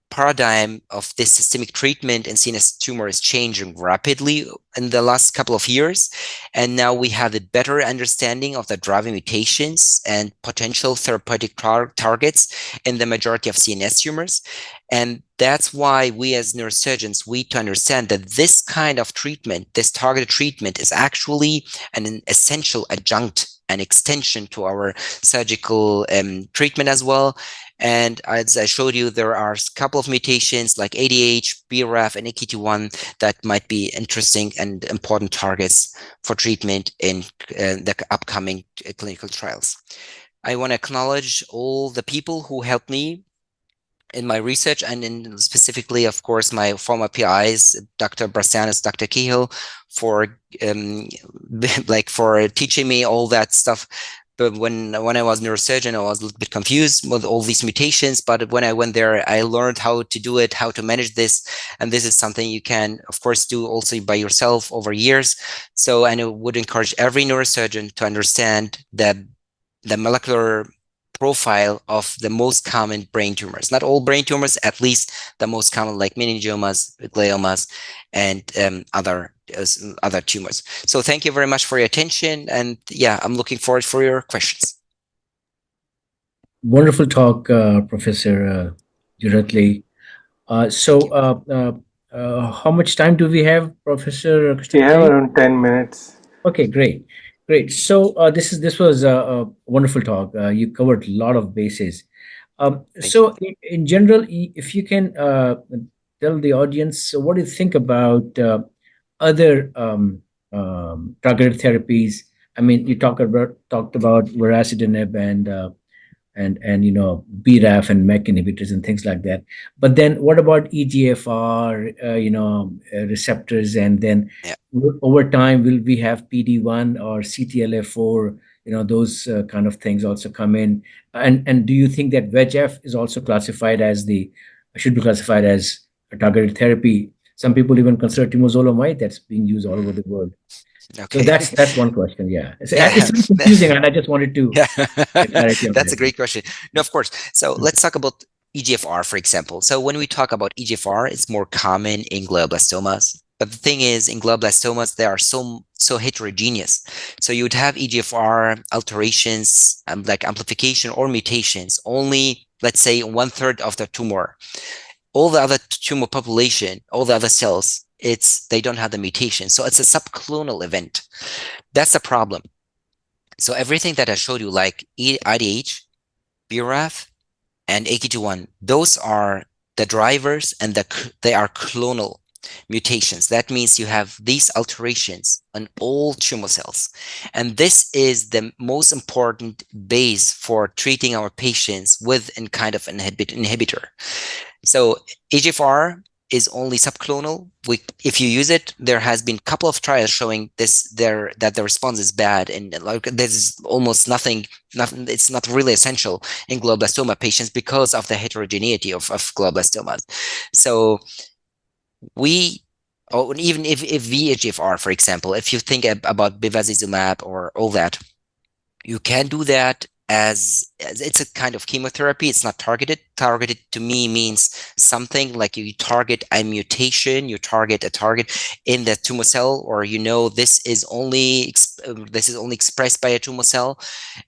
paradigm of this systemic treatment in CNS tumor is changing rapidly in the last couple of years. And now we have a better understanding of the driving mutations and potential therapeutic targets in the majority of CNS tumors. And that's why we as neurosurgeons, we need to understand that this kind of treatment, this targeted treatment, is actually an essential adjunct and extension to our surgical treatment as well. And as I showed you, there are a couple of mutations like ADH, BRAF, and AKT1 that might be interesting and important targets for treatment in the upcoming clinical trials. I want to acknowledge all the people who helped me in my research, and in specifically, of course, my former PIs, Dr. Brasianis, Dr. Cahill, for for teaching me all that stuff. But when I was neurosurgeon, I was a little bit confused with all these mutations. But when I went there, I learned how to do it, how to manage this. And this is something you can, of course, do also by yourself over years. So I would encourage every neurosurgeon to understand that the molecular profile of the most common brain tumors. Not all brain tumors, at least the most common, like meningiomas, gliomas, and other tumors. So thank you very much for your attention. And yeah, I'm looking forward for your questions. Wonderful talk, Professor Juratli. How much time do we have, Professor? We have around 10 minutes. Okay, great. So this was a wonderful talk. You covered a lot of bases. In general, if you can tell the audience, what do you think about other targeted therapies? I mean, you talked about vorasidenib and BRAF and MEK inhibitors and things like that. But then what about EGFR, receptors, and then over time will we have PD-1 or CTLA-4, those kind of things also come in? And do you think that VEGF is also should be classified as a targeted therapy? Some people even consider temozolomide that's being used all over the world. Okay. So that's one question. Yeah. It's confusing, and I just wanted to. That's a great question. No, of course. So let's talk about EGFR, for example. So when we talk about EGFR, it's more common in glioblastomas. But the thing is, in glioblastomas, they are so heterogeneous. So you would have EGFR alterations, like amplification or mutations, only, let's say, 1/3 of the tumor. All the other tumor population, all the other cells, they don't have the mutation. So it's a subclonal event. That's the problem. So everything that I showed you, like IDH, BRAF, and AKT1, those are the drivers, and they are clonal mutations. That means you have these alterations on all tumor cells. And this is the most important base for treating our patients with a kind of inhibitor. So EGFR is only subclonal. If you use it, there has been a couple of trials showing that the response is bad, and like there's almost nothing. It's not really essential in glioblastoma patients because of the heterogeneity of glioblastomas. So even if VEGFR, for example, if you think about bevacizumab or all that, you can do that as it's a kind of chemotherapy. It's not targeted. Targeted to me means something like you target a mutation, you target a target in the tumor cell, or this is only expressed by a tumor cell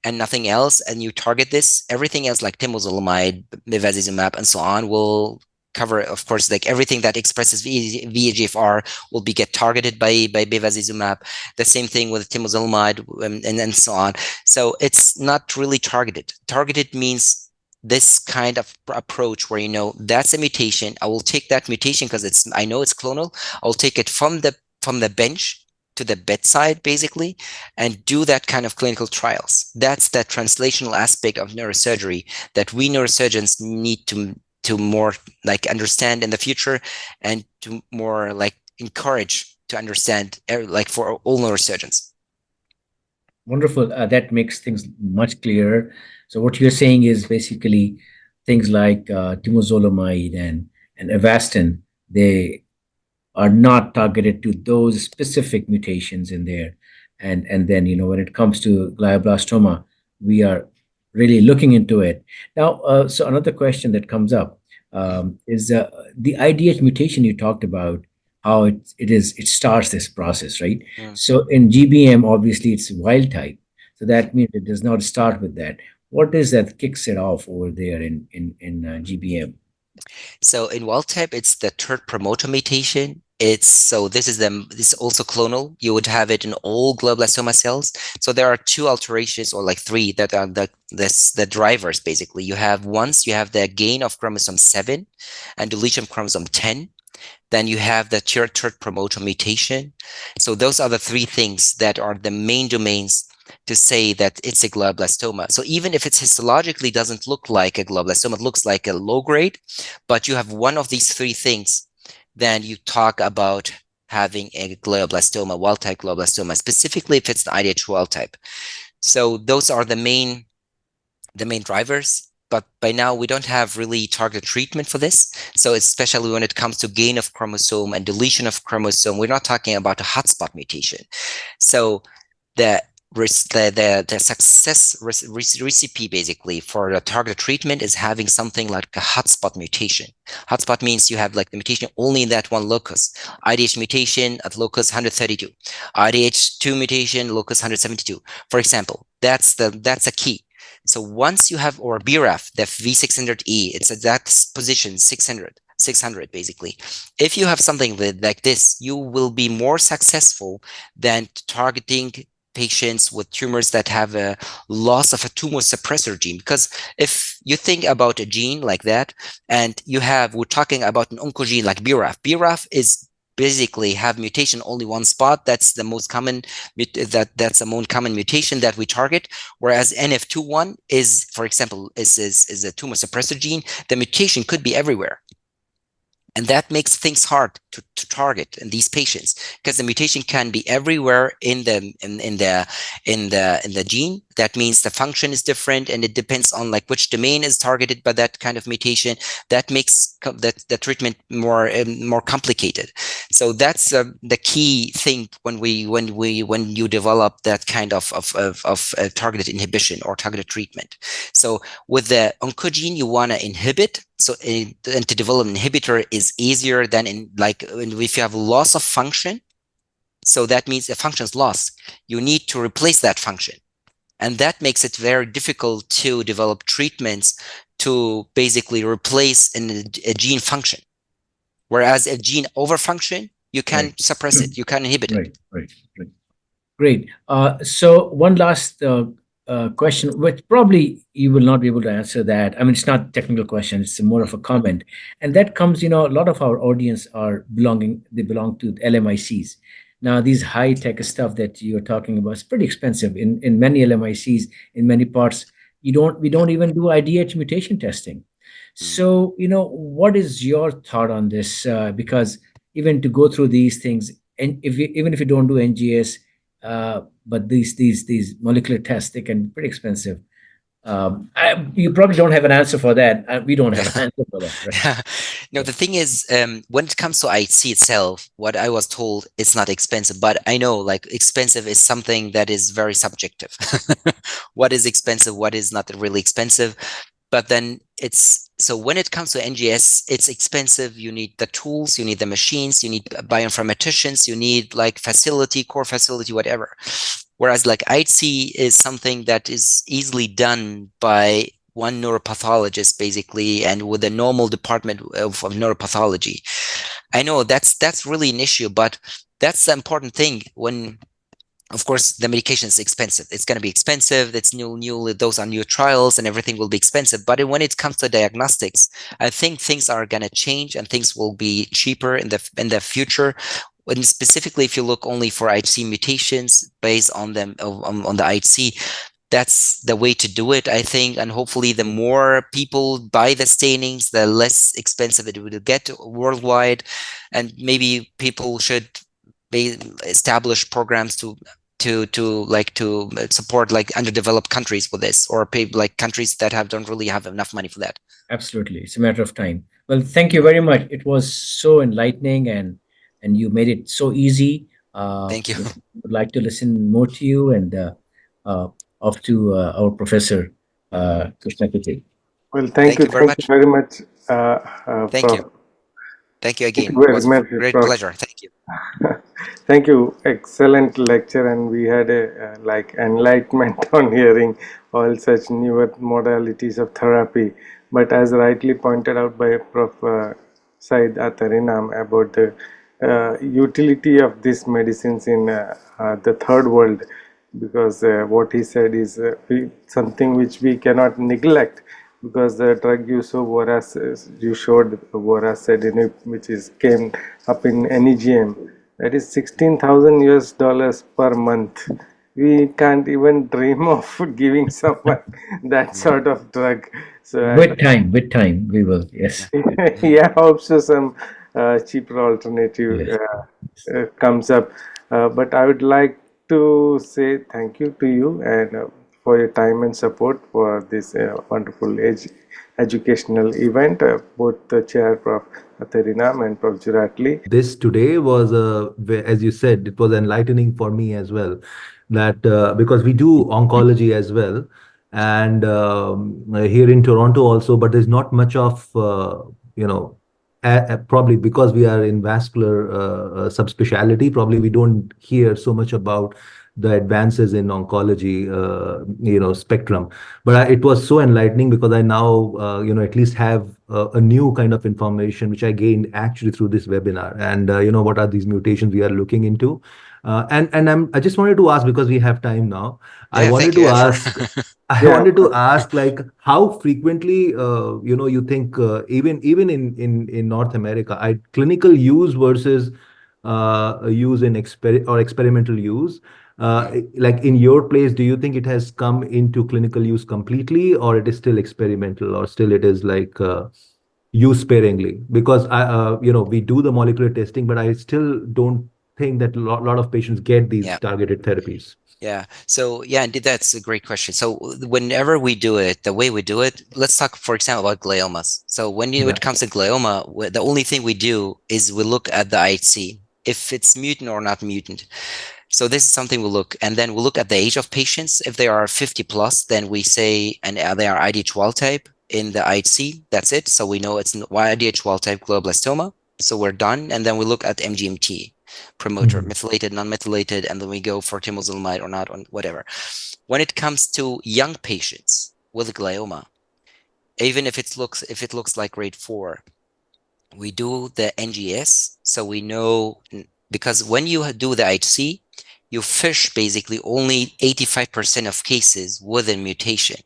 and nothing else, and you target this. Everything else like temozolomide, bevacizumab, and so on will cover, of course, like everything that expresses VEGFR will get targeted by bevacizumab. The same thing with temozolomide and so on. So it's not really targeted. Targeted means this kind of approach where, that's a mutation. I will take that mutation because I know it's clonal. I'll take it from the bench to the bedside, basically, and do that kind of clinical trials. That's the translational aspect of neurosurgery that we neurosurgeons need to more like understand in the future, and to more like encourage to understand, like for all neurosurgeons. Wonderful. That makes things much clearer. So what you're saying is basically things like temozolomide and Avastin, they are not targeted to those specific mutations in there. And then, when it comes to glioblastoma, we are really looking into it. Now, so another question that comes up is the IDH mutation you talked about, how it starts this process, right? So in GBM, obviously it's wild type. So that means it does not start with that. What is that kicks it off over there in GBM? So in wild type, it's the TERT promoter mutation. This is also clonal. You would have it in all glioblastoma cells. So there are two alterations, or like three, that are the drivers, basically. You have the gain of chromosome 7 and deletion of chromosome 10. Then you have the TERT promoter mutation. So those are the three things that are the main domains to say that it's a glioblastoma. So even if it histologically doesn't look like a glioblastoma, it looks like a low grade, but you have one of these three things, then you talk about having a glioblastoma, wild type glioblastoma, specifically if it's the IDH wild type. So those are the main drivers. But by now, we don't have really targeted treatment for this. So especially when it comes to gain of chromosome and deletion of chromosome, we're not talking about a hotspot mutation. So the success recipe, basically, for the targeted treatment is having something like a hotspot mutation. Hotspot means you have like the mutation only in that one locus. IDH mutation at locus 132, IDH2 mutation locus 172, for example. That's a key. So once you have, or BRAF, the V600E, it's at that position 600 basically. If you have something like this, you will be more successful than targeting patients with tumors that have a loss of a tumor suppressor gene. Because if you think about a gene like that, and we're talking about an oncogene like BRAF is basically have mutation only one spot. That's the most common that's the most common mutation that we target. Whereas NF21 is, for example, is a tumor suppressor gene. The mutation could be everywhere. And that makes things hard to target in these patients, because the mutation can be everywhere in the gene. That means the function is different, and it depends on like which domain is targeted by that kind of mutation. That makes the treatment more complicated. So that's the key thing when you develop that kind of targeted inhibition or targeted treatment. So with the oncogene, you want to inhibit. So and to develop an inhibitor is easier than if you have loss of function. So that means the function is lost. You need to replace that function. And that makes it very difficult to develop treatments to basically replace a gene function. Whereas a gene overfunction, you can suppress it, you can inhibit it. Right. Great. So one last question, which probably you will not be able to answer that. I mean, it's not a technical question, it's more of a comment. And that comes, a lot of our audience belong to LMICs. Now, these high-tech stuff that you're talking about is pretty expensive. In many LMICs, in many parts, we don't even do IDH mutation testing. So, what is your thought on this? Because even to go through these things, and even if you don't do NGS, but these molecular tests, they can be pretty expensive. You probably don't have an answer for that. We don't have an answer for that. Right? No, the thing is, when it comes to IHC itself, what I was told, it's not expensive, but I know like expensive is something that is very subjective. What is expensive? What is not really expensive? But then so when it comes to NGS, it's expensive. You need the tools, you need the machines, you need bioinformaticians, you need like core facility, whatever. Whereas like IHC is something that is easily done by one neuropathologist basically, and with a normal department of neuropathology. I know that's really an issue, but that's the important thing. When, of course, the medication is expensive. It's going to be expensive. It's new. Those are new trials, and everything will be expensive. But when it comes to diagnostics, I think things are going to change, and things will be cheaper in the future. When specifically, if you look only for IHC mutations based on them on the IHC, that's the way to do it, I think. And hopefully, the more people buy the stainings, the less expensive it will get worldwide. And maybe people should establish programs to support like underdeveloped countries with this, or pay like countries that don't really have enough money for that. Absolutely. It's a matter of time. Well, thank you very much. It was so enlightening, and you made it so easy. Thank you. Would like to listen more to you, and off to our professor, Krishna Kiti. Well, thank you very much. very much. Thank you. Thank you again. Thank you very It was much, a great Prof. pleasure. Thank you. Thank you. Excellent lecture, and we had a like enlightenment on hearing all such newer modalities of therapy. But as rightly pointed out by Prof. Said Atarinam about the utility of these medicines in the third world, because what he said is something which we cannot neglect, because the drug you so you showed voracid, which came up in NEGM, that is 16,000 US dollars per month. We can't even dream of giving someone that sort of drug. So With time, we will. Yes. yeah, I hope so some cheaper alternative Yes. comes up. But I would like to say thank you to you, and for your time and support for this wonderful educational event. Both the chair, Prof. Atarinam, and Prof. Juratli. This today was, as you said, it was enlightening for me as well. That because we do oncology as well, and here in Toronto also, but there's not much of probably because we are in vascular subspecialty, probably we don't hear so much about the advances in oncology, spectrum. But it was so enlightening because I now, at least have a new kind of information which I gained actually through this webinar. And what are these mutations we are looking into? I just wanted to ask, because we have time now. I wanted to ask. I wanted to ask, like, how frequently, you think even in North America, clinical use versus use in experimental use. Like in your place, do you think it has come into clinical use completely, or it is still experimental, or still it is like used sparingly? Because we do the molecular testing, but I still don't think that a lot of patients get these targeted therapies. Yeah. So yeah, indeed, that's a great question. So whenever we do it, the way we do it, let's talk, for example, about gliomas. So when it comes to glioma, the only thing we do is we look at the IHC, if it's mutant or not mutant. So this is something we look, and then we look at the age of patients. If they are 50 plus, then we say, and they are IDH wild type in the IHC, that's it. So we know it's IDH wild type glioblastoma. So we're done. And then we look at MGMT promoter, methylated, non-methylated, and then we go for temozolomide or not, or whatever. When it comes to young patients with glioma, even if it looks like grade 4, we do the NGS. So we know, because when you do the IHC, you fish basically only 85% of cases with a mutation.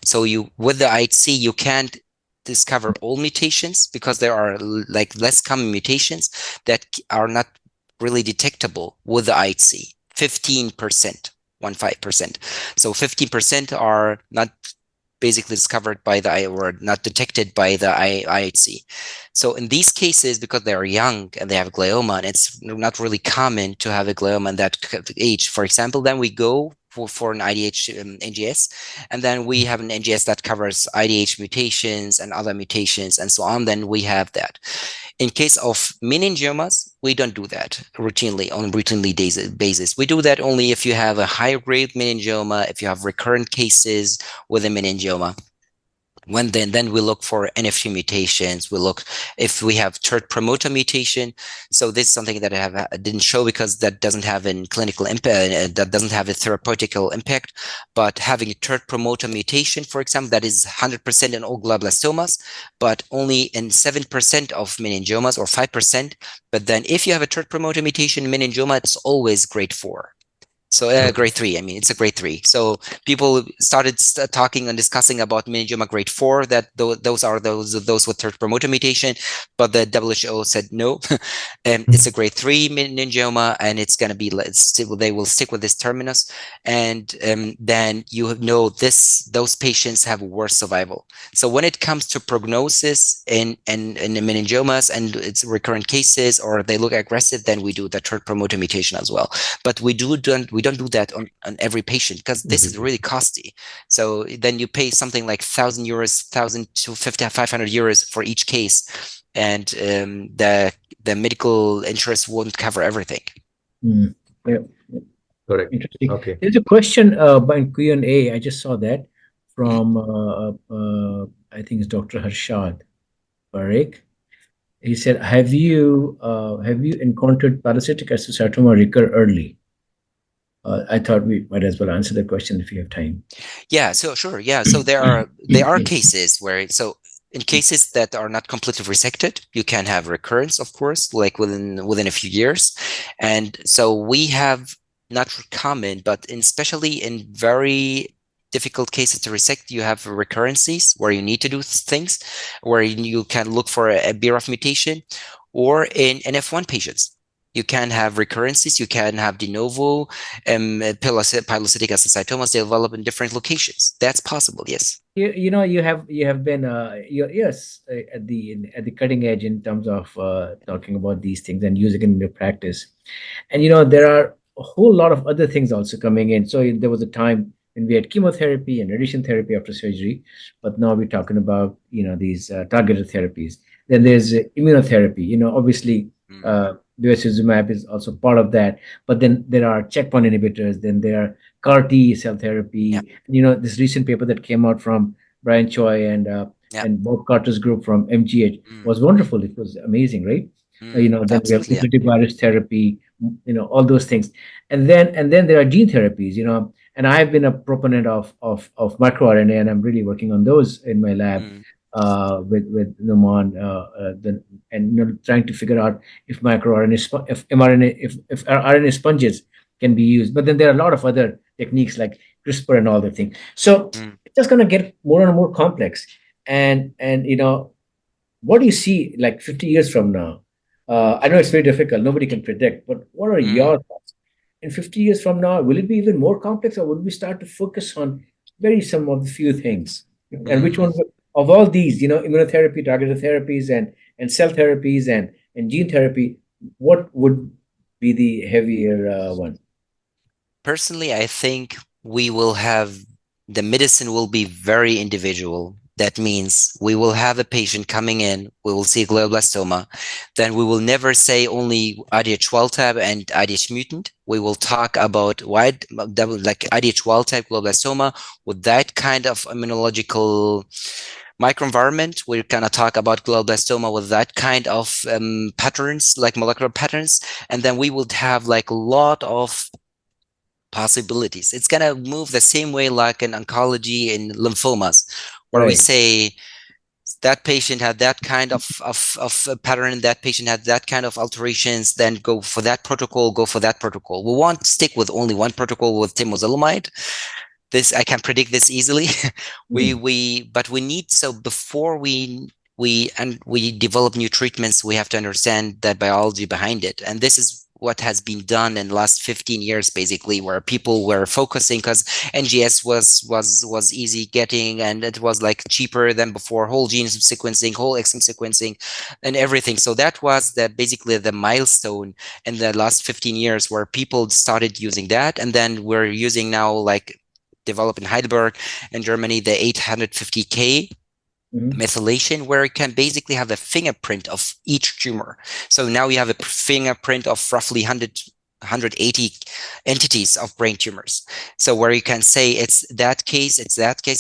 So with the IHC, you can't discover all mutations, because there are like less common mutations that are not really detectable with the IHC. 15%, 15%. So 15% are not basically discovered by or not detected by the IHC. So in these cases, because they are young and they have glioma, and it's not really common to have a glioma in that age, for example, then we go for an IDH NGS, and then we have an NGS that covers IDH mutations and other mutations and so on. Then we have that. In case of meningiomas, we don't do that routinely on a routinely basis. We do that only if you have a high grade meningioma, if you have recurrent cases with a meningioma. Then we look for NF2 mutations. We look if we have TERT promoter mutation. So this is something that I didn't show because that doesn't have a clinical impact, that doesn't have a therapeutical impact. But having a TERT promoter mutation, for example, that is 100% in all glioblastomas, but only in 7% of meningiomas or 5%. But then if you have a TERT promoter mutation in meningioma, it's always grade 4. So grade 3, I mean, it's a grade 3. So people started talking and discussing about meningioma grade 4, that those are those with TERT promoter mutation, but the WHO said no, and it's a grade 3 meningioma, and it's going to be, they will stick with this terminus, and then you know those patients have worse survival. So when it comes to prognosis in the meningiomas and it's recurrent cases, or they look aggressive, then we do the TERT promoter mutation as well. But we don't do that on every patient because this is really costly. So then you pay something like 1,000 euros, 1,000 to 500 euros for each case, and the medical insurance won't cover everything. Yeah. Correct. Interesting. Okay. There's a question by Q&A. I just saw that from I think it's Dr. Harshad Parekh. He said, "Have you encountered parasitic astrocytoma recur early?" I thought we might as well answer the question if you have time. Yeah, so sure. Yeah, so there are cases where, so in cases that are not completely resected, you can have recurrence, of course, like within a few years. And so we have, not common, but especially in very difficult cases to resect, you have recurrences where you need to do things, where you can look for a BRAF mutation, or in NF1 patients. You can have recurrences, you can have de novo pilocytic astrocytomas develop in different locations. That's possible, yes. You have been yes, at the cutting edge in terms of talking about these things and using it in your practice. And there are a whole lot of other things also coming in. So there was a time when we had chemotherapy and radiation therapy after surgery, but now we're talking about these targeted therapies. Then there's immunotherapy. Obviously, bevacizumab is also part of that. But then there are checkpoint inhibitors. Then there are CAR T cell therapy. Yeah. This recent paper that came out from Brian Choi and Bob Carter's group from MGH was wonderful. It was amazing, right? Then we have iterative virus therapy, all those things, and then there are gene therapies, and I have been a proponent of microRNA, and I'm really working on those in my lab with Numan, and trying to figure out if microRNA, if mRNA, if RNA sponges can be used. But then there are a lot of other techniques like CRISPR and all the things. So it's just going to get more and more complex. And what do you see like 50 years from now? I know it's very difficult. Nobody can predict. But what are your thoughts? In 50 years from now, will it be even more complex, or would we start to focus on some of the few things? And which one of all these, immunotherapy, targeted therapies, and cell therapies, and gene therapy, what would be the heavier one? Personally, I think the medicine will be very individual. That means we will have a patient coming in, we will see glioblastoma, then we will never say only IDH wild type and IDH mutant. We will talk about like IDH wild type glioblastoma with that kind of immunological microenvironment. We're going to talk about glioblastoma with that kind of patterns, like molecular patterns, and then we would have like a lot of possibilities. It's going to move the same way like in oncology in lymphomas, where we say that patient had that kind of pattern, that patient had that kind of alterations, then go for that protocol. We won't stick with only one protocol with temozolomide. This, I can predict this easily. But we need, so before we develop new treatments, we have to understand that biology behind it. And this is what has been done in the last 15 years, basically, where people were focusing, because NGS was easy getting, and it was like cheaper than before, whole genome sequencing, whole exome sequencing, and everything. So that was basically the milestone in the last 15 years where people started using that. And then we're using now, like developed in Heidelberg in Germany, the 850K methylation, where it can basically have a fingerprint of each tumor. So now you have a fingerprint of roughly 100 180 entities of brain tumors. So where you can say it's that case, you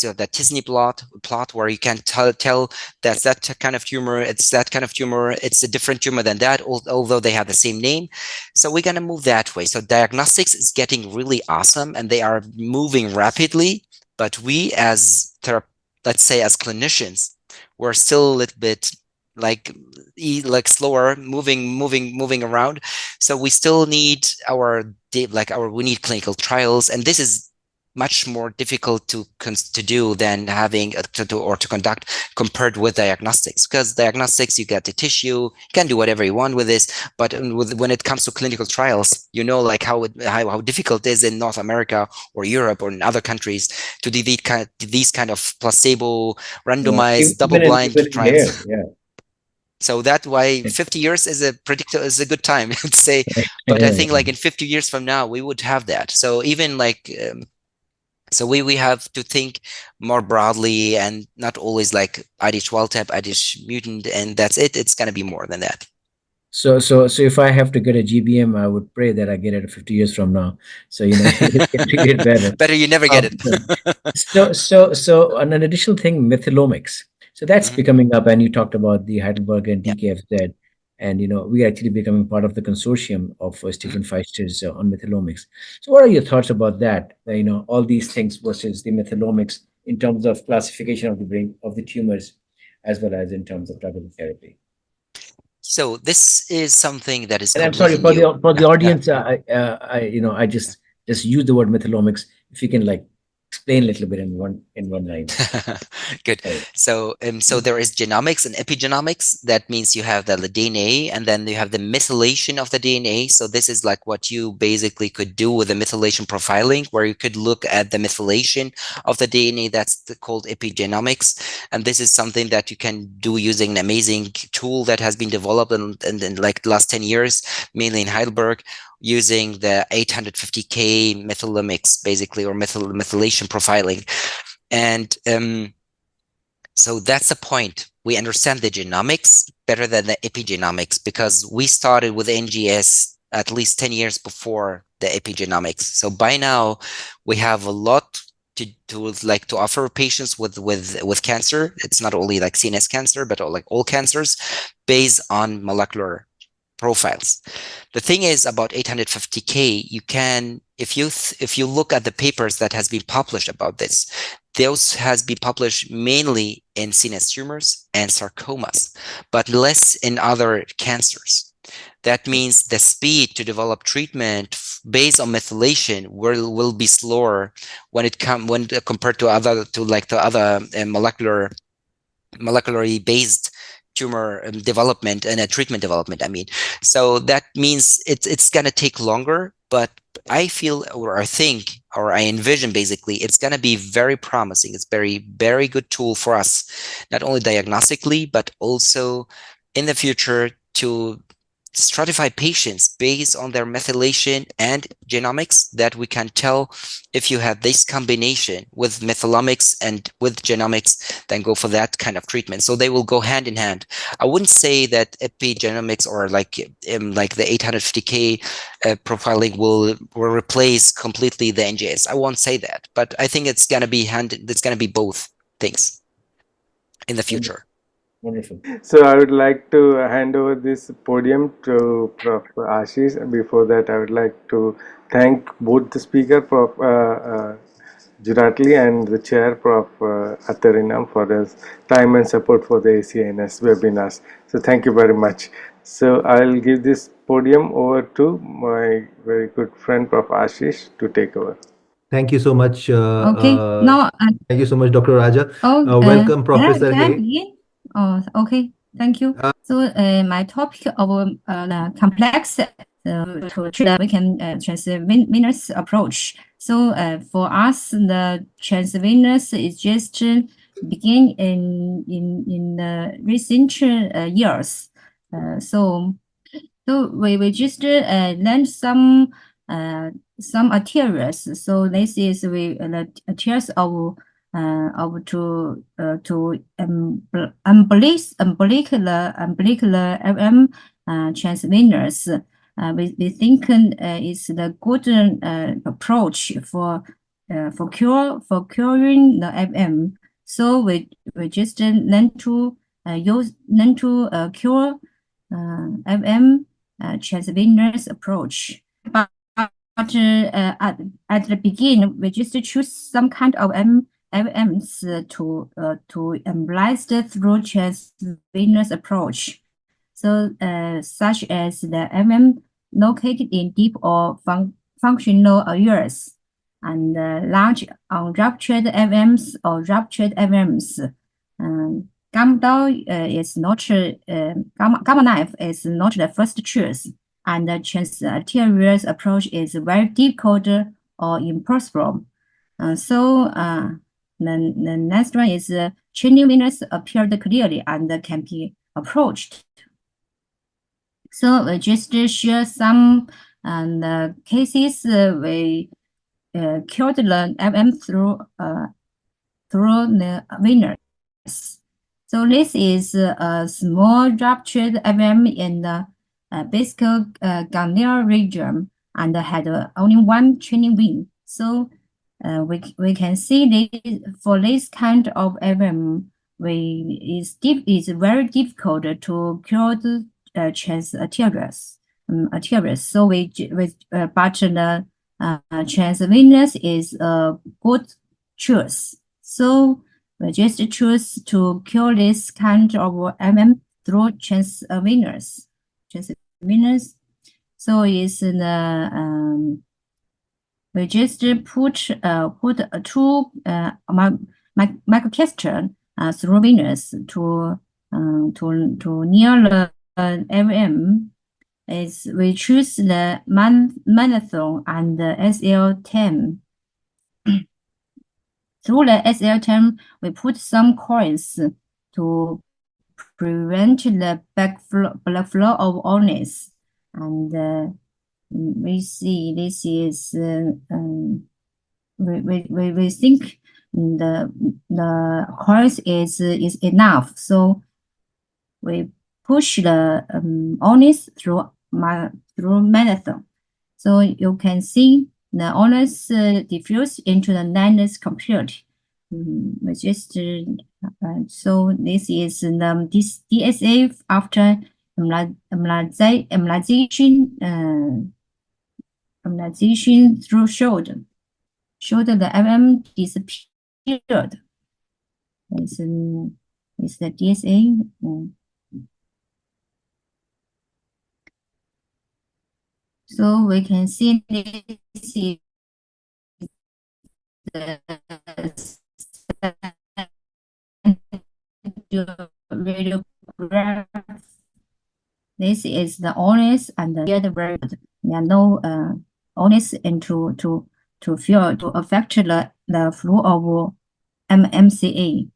have that Tisney plot where you can tell that's that kind of tumor, it's that kind of tumor, it's a different tumor than that, although they have the same name. So we're going to move that way. So diagnostics is getting really awesome and they are moving rapidly, but we as let's say as clinicians, we're still a little bit like slower moving around. So we still need we need clinical trials, and this is much more difficult to do than having to conduct compared with diagnostics, because diagnostics, you get the tissue, you can do whatever you want with this, but when it comes to clinical trials, like how difficult it is in North America or Europe or in other countries to do these kind of placebo randomized double-blind trials. Yeah. So that's why 50 years is a good time to say. But I think like in 50 years from now, we would have that. So even so we have to think more broadly and not always like IDH wild type, IDH mutant, and that's it. It's going to be more than that. So if I have to get a GBM, I would pray that I get it 50 years from now. So to get better. Better you never get it. So an additional thing, methylomics. So that's becoming up, and you talked about the Heidelberg and DKFZ, and we are actually becoming part of the consortium of Stephen Feister's on methylomics. So what are your thoughts about that? All these things versus the methylomics in terms of classification of the brain of the tumors, as well as in terms of targeted therapy. So this is something that is. And I'm sorry for the audience. I just use the word methylomics. If you can explain a little bit in one line. Good. So there is genomics and epigenomics. That means you have the DNA, and then you have the methylation of the DNA. So this is like what you basically could do with the methylation profiling, where you could look at the methylation of the DNA. That's called epigenomics, and this is something that you can do using an amazing tool that has been developed in like the last 10 years, mainly in Heidelberg, using the 850K methylomics, basically, or methylation profiling. And so that's the point. We understand the genomics better than the epigenomics, because we started with NGS at least 10 years before the epigenomics. So by now we have a lot to offer patients with cancer. It's not only like CNS cancer, but like all cancers, based on molecular profiles. The thing is about 850K, you can, if you look at the papers that has been published about this, those has been published mainly in CNS tumors and sarcomas, but less in other cancers. That means the speed to develop treatment based on methylation will be slower when compared to other molecularly based tumor development and a treatment development. So that means it's going to take longer, but I feel, or I think, or I envision basically, it's going to be very promising. It's very, very good tool for us, not only diagnostically, but also in the future to stratify patients based on their methylation and genomics, that we can tell if you have this combination with methylomics and with genomics, then go for that kind of treatment. So they will go hand in hand. I wouldn't say that epigenomics or like the 850K profiling will replace completely the NGS. I won't say that, but I think it's going to be both things in the future. Wonderful. So I would like to hand over this podium to Prof. Ashish. Before that, I would like to thank both the speaker, Prof. Juratli, and the chair, Prof. Attarinam, for his time and support for the ACNS webinars. So thank you very much. So I'll give this podium over to my very good friend, Prof. Ashish, to take over. Thank you so much. Okay. Now, thank you so much, Dr. Raja. Welcome, Professor can I Hay. begin? Oh, okay. Thank you. So, my topic of the complex to treat we can transvenous approach. So, for us, the transvenous is just begin in the recent years. So we just learn some arterials. So this is the arterials of umbilical AVM transvenous. we think is the good approach for curing the AVM. So we just learn to cure AVM transvenous approach. But at the beginning, we just choose some kind of AVMs to embolize through transvenous approach. So such as the AVM located in deep or functional areas, and large unruptured AVMs or ruptured AVMs. Gamma knife is not the first choice, and the transarterial approach is very difficult or impossible. So the next one is training venous appeared clearly and can be approached. So we just share some cases we cured the AVM through the venous. So this is a small ruptured AVM in the basal ganglia region and had only one training vein. So we can see this, for this kind of AVM, it's very difficult to cure the transarterials. So but the transvenous is a good choice. So we just choose to cure this kind of AVM through transvenous. So it's the we just put two microcatheter through venous to near the AVM. Is we choose the marathon and the SL10. Through the SL10, we put some coins to prevent the blood flow of illness. And we see this is we think the coins is enough. So we push the illness through marathon. So you can see the illness diffuse into the nanus computer. We just so this is this DSA after immunization through showed the AVM disappeared. It's the DSA. So we can see this is the radiograph. This is the illness and the other word. There are no illness into to affect the flow of MCA.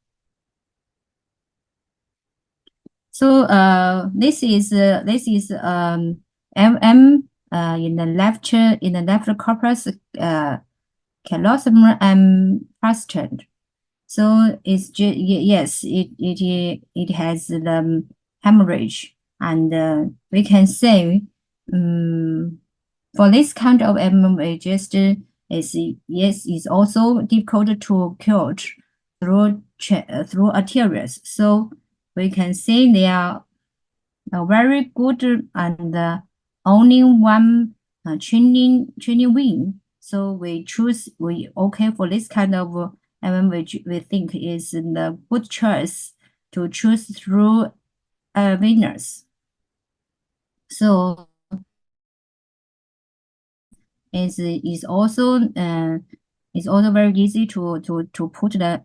So this is MM in the left corpus callosum and prostate. So it's yes, it has the hemorrhage, and we can say for this kind of MMA, just is also difficult to cure through arteries. So we can say they are very good and only one training wing. So we okay for this kind of which we think is the good choice to choose through venous. So is also very easy to put the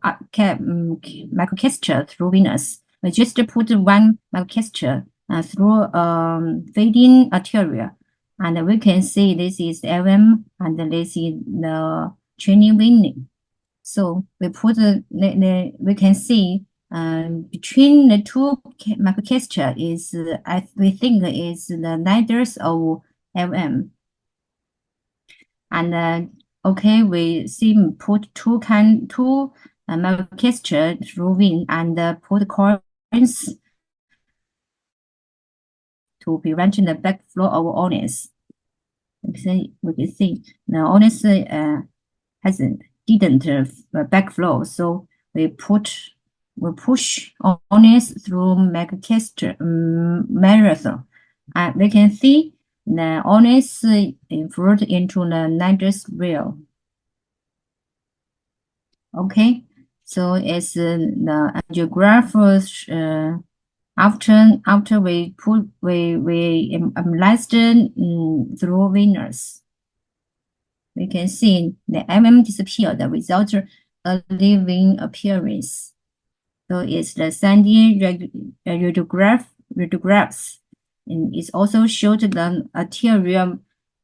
microcatheter through venous. We just put one microcatheter through feeding arteria, and we can see this is AVM and this is the training vein. So we put we can see between the two microcatheter is we think is the letters of AVM. And okay, we see put two microcatheter through vein and put coins to prevent the backflow of ONS. We can see the ONS didn't backflow, so we push ONS through marathon, and we can see the ONS influed into the nitrous rail. Okay, so it's the angiograph after we analyzed through venous. We can see the AVM disappeared without a living appearance. So it's the sandy radiographs. And it also showed the arterial,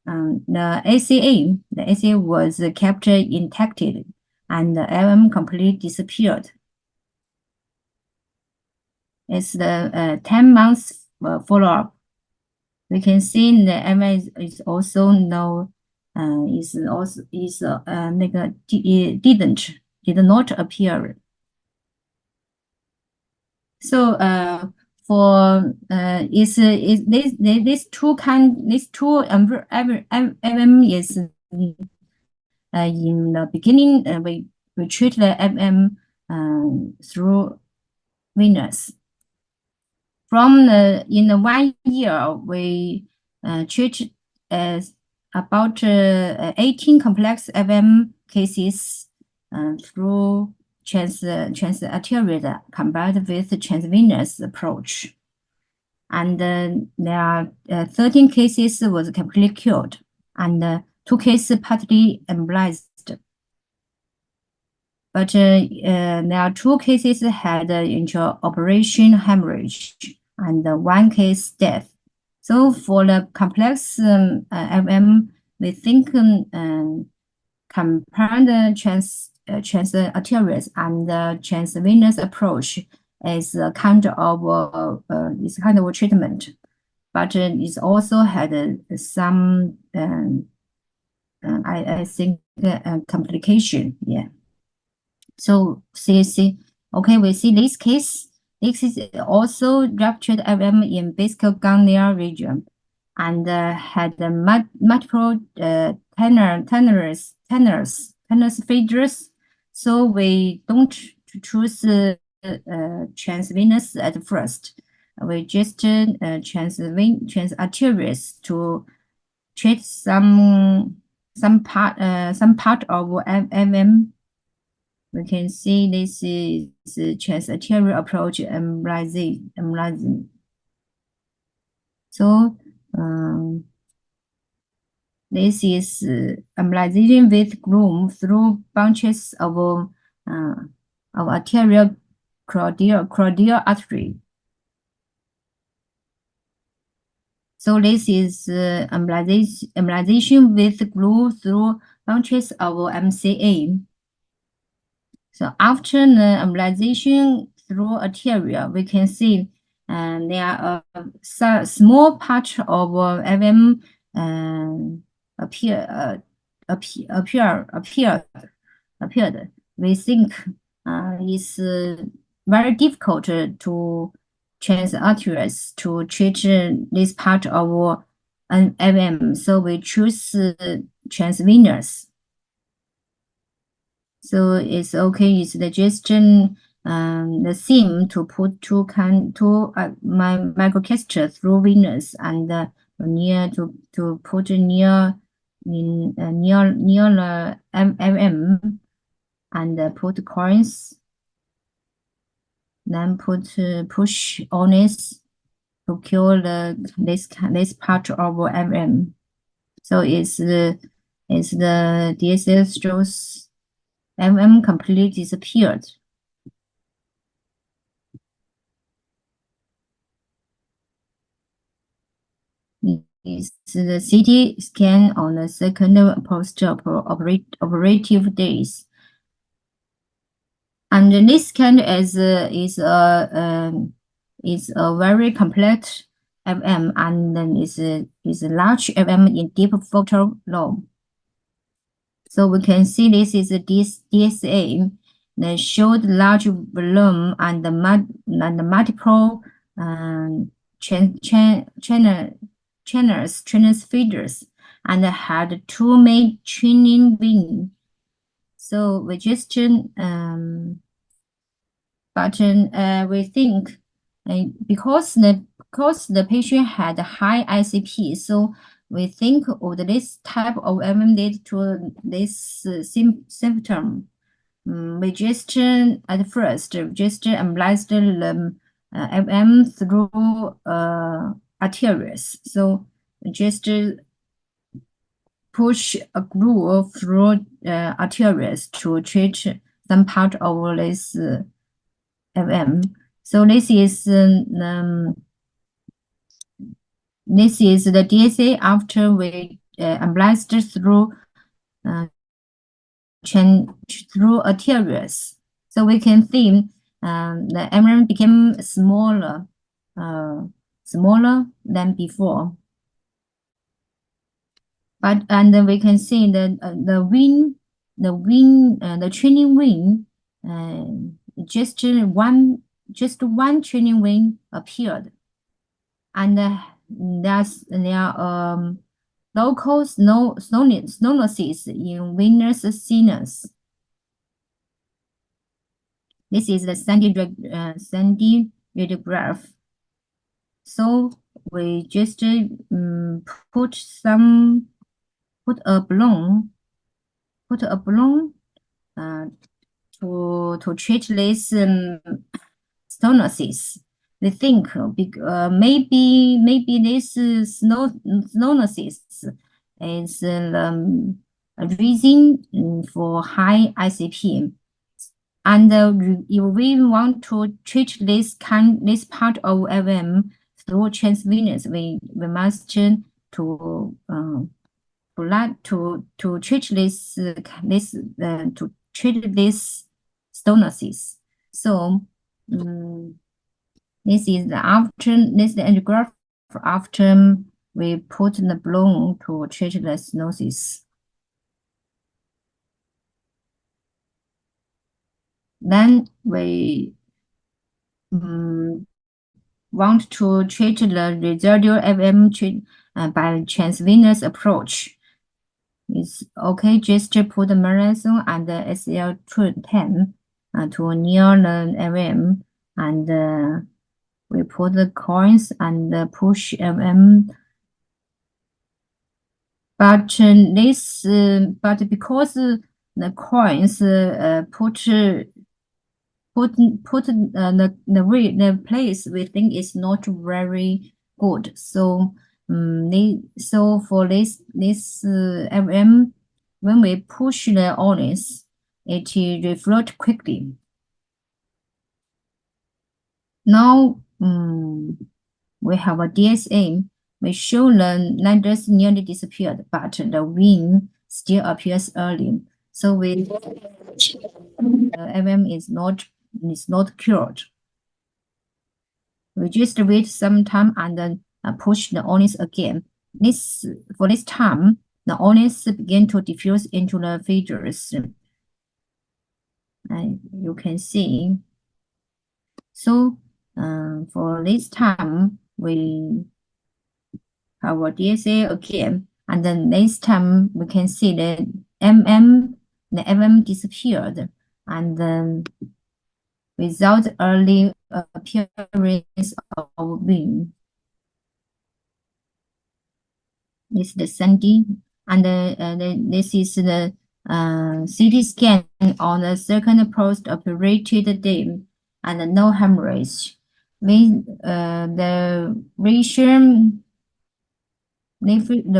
the ACA was kept intact, and the AVM completely disappeared. It's the 10 months follow-up. We can see the AVM is also no did not appear. So for these two AVM is in the beginning we treat the AVM through venous. From in the 1 year we treat about 18 complex AVM cases through transarterial combined with transvenous approach. And there are 13 cases was completely cured, and 2 cases partly embolized. But there are 2 cases had intraoperation hemorrhage, and 1 case death. So for the complex AVM, we think compared transarterial and transvenous approach is a kind of treatment, but it also had some I think complication. Yeah. So see, okay, we see this case. This is also ruptured AVM in basal ganglia region, and had multiple tenors features. So we don't choose transvenous at first. We just transarterial to treat some part of AVM. We can see this is transarterial approach embolizing. So this is embolization with gloom through bunches of arterial cordial artery. So this is embolization with glue through bunches of MCA. So after the embolization through arteria, we can see there are a small part of AVM appeared. We think it's very difficult to transarterials to treat this part of AVM, so we choose transvenous. So it's okay. It's suggestion the theme to put two microcatheter through venous and to put near the AVM and put coins. Then push ONS to kill this part of AVM. So it's the DSL shows AVM completely disappeared. It's the CT scan on the second post-operative days. And this scan is a very complex AVM, and then is a large AVM in deep focal lobe. So we can see this is a DSA that showed large volume and the multiple feeders, and had 2 main training wing. So we just we think because the patient had high ICP, so we think of this type of AVM lead to this symptom. We just at first just analyzed the AVM through arteries. So we just push a glue through arteries to treat some part of this AVM. So this is the DSA after we analyzed through through arteries. So we can see the AVM became smaller than before. But and we can see that the training wing, just one training wing appeared, and there are local stenosis in venous CNS. This is the Sandy radiograph. So we just put a balloon to treat this stenosis. We think maybe this stenosis is a reason for high ICP. And if we want to treat this part of AVM through transvenous, we must to treat this stenosis. So this is the angiograph after we put the balloon to treat the stenosis. Then we want to treat the residual AVM by transvenous approach. It's okay just to put the marathon and the SL10 to near the AVM, and we put the coins and push AVM. But because the coins put the place we think is not very good. So for this AVM, when we push the onis, it reflect quickly. Now we have a DSA. We show the landers nearly disappeared, but the wing still appears early. So we AVM is not cured. We just wait some time and then push the onis again. For this time, the onis begin to diffuse into the feeders. And you can see. So for this time, we have a DSA again, and then next time we can see the AVM disappeared, and then without early appearance of wing. This is the Sandy, and this is the CT scan on the second post-operated day, and no hemorrhage. The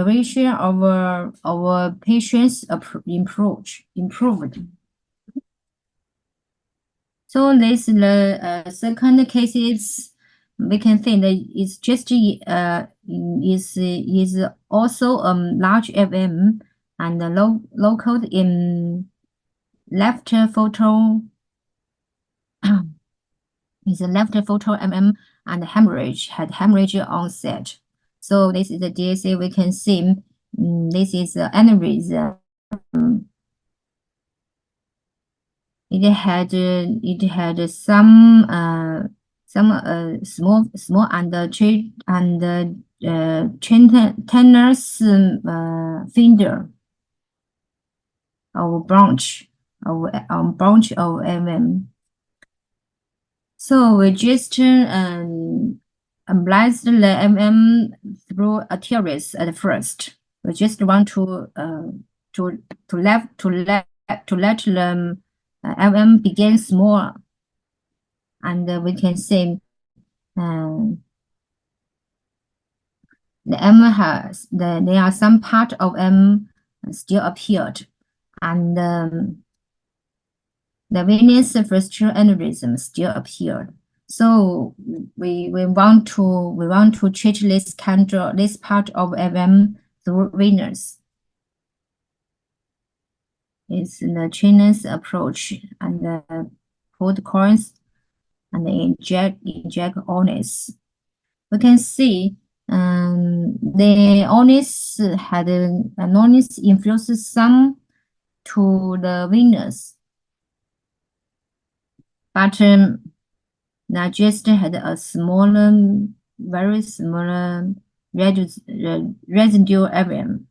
ratio of our patients improved. So this the second cases. We can think that it's just is also large AVM and local in left photo is a left photo and hemorrhage onset. So this is the DSA. We can see this is aneurysm. It had some small and tenuous finger or branch of AVM. So we just apply the AVM through arteries at first. We just want to let the AVM begin small, and we can see the M has there are some part of M still appeared, and the venous vestibular aneurysm still appeared. So we want to treat this part of AVM through venous. It's the CNS approach, and put coins and inject ONIS. We can see the ONIS had an ONIS influences some to the venous, but that just had a smaller, very small residual AVM.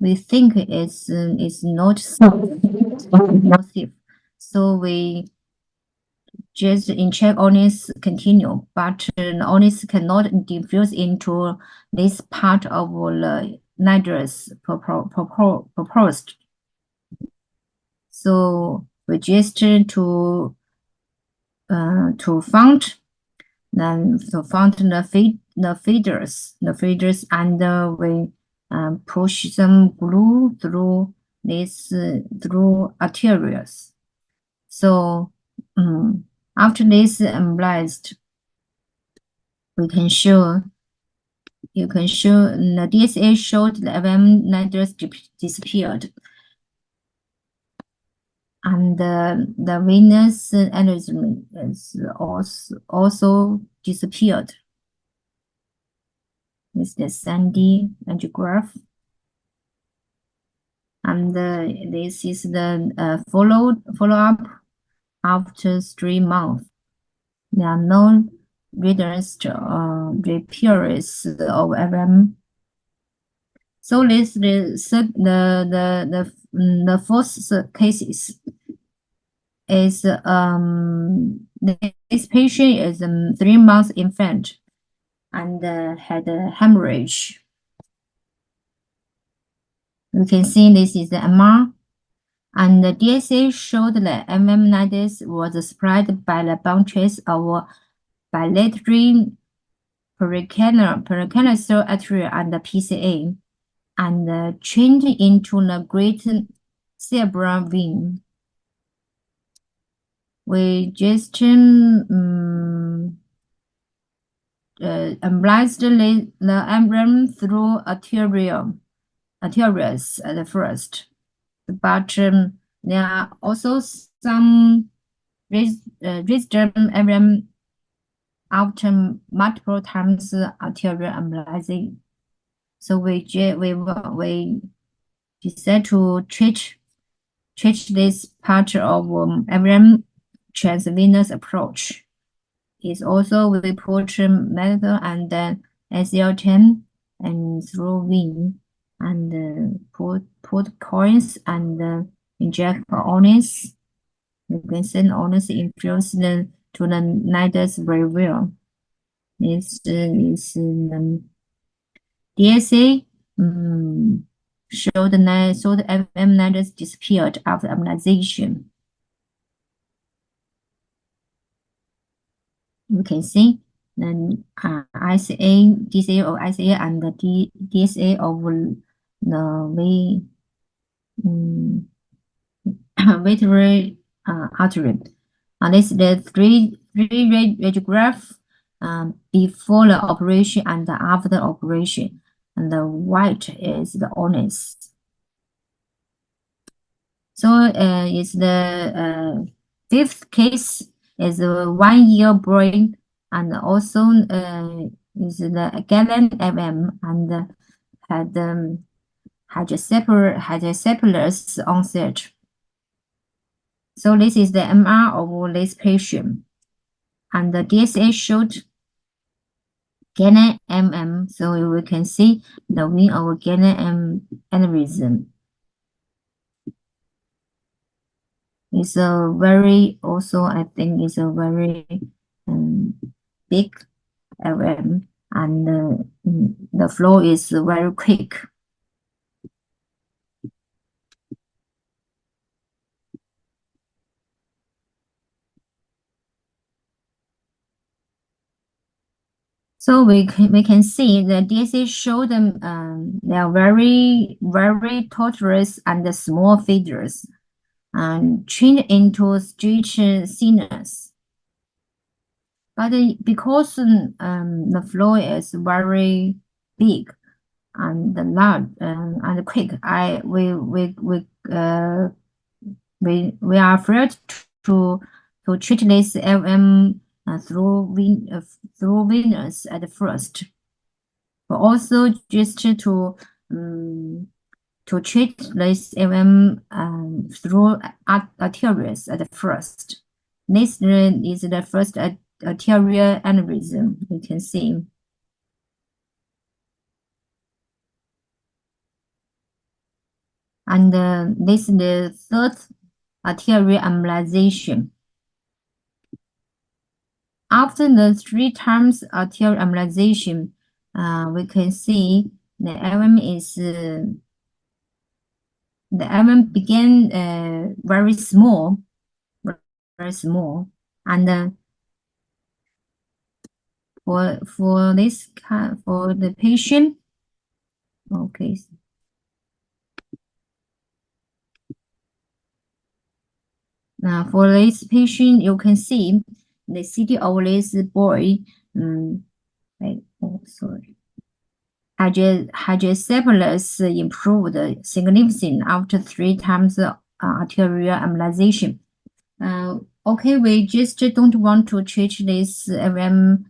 We think it's not safe, so we just inject ONIS continue, but ONIS cannot diffuse into this part of the nitrous proposed. So we just to found the feeders, and we push some glue through this through arteries. So after this embolized, you can show the DSA showed the AVM nitrous disappeared, and the venous aneurysm is also disappeared. This is the Sandy angiograph, and this is the follow up after 3 months. There are no redressed repairs of AVM. So this the fourth cases is this patient is 3 months infant and had a hemorrhage. You can see this is the MR, and the DSA showed that AVM nitrous was spread by the bunches of bilateral pericardial artery and the PCA, and change into the great cerebral vein. We just embolized the AVM through arteries at first, but there are also some residual AVM after multiple times arterial embolizing. So we decided to treat this part of AVM transvenous approach. Is also we put method and then SL10 and through vein, and put coins and inject ONIS. You can send ONIS infuse to the nitrous very well. This is DSA showed the AVM nitrous disappeared after embolization. You can see then DSA of ICA and the DSA of the vertebral artery. And this is the three radiograph before the operation and after the operation, and the white is the ONIS. So it's the fifth case is a 1 year boy, and also is the Galen AVM and had hydrocephalus onset. So this is the MR of this patient. And the DSA showed gain MM. So we can see the wing of gain M aneurysm. It's a very, also I think it's a very big AVM, and the flow is very quick. So we can see the DSA show them they are very tortuous and small figures and trained into stretch CNS. But because the flow is very big and large and quick, we are afraid to treat this AVM through venous at first, but also just to treat this AVM through arteries at first. This is the first arterial aneurysm you can see. And this is the third arterial embolization. After the 3 times arterial embolization, we can see the AVM is the AVM began very small, and for this for the patient, okay. For this patient, you can see the CT of this boy. Hydrocephalus improved significantly after 3 times arterial embolization. Okay, we just don't want to treat this AVM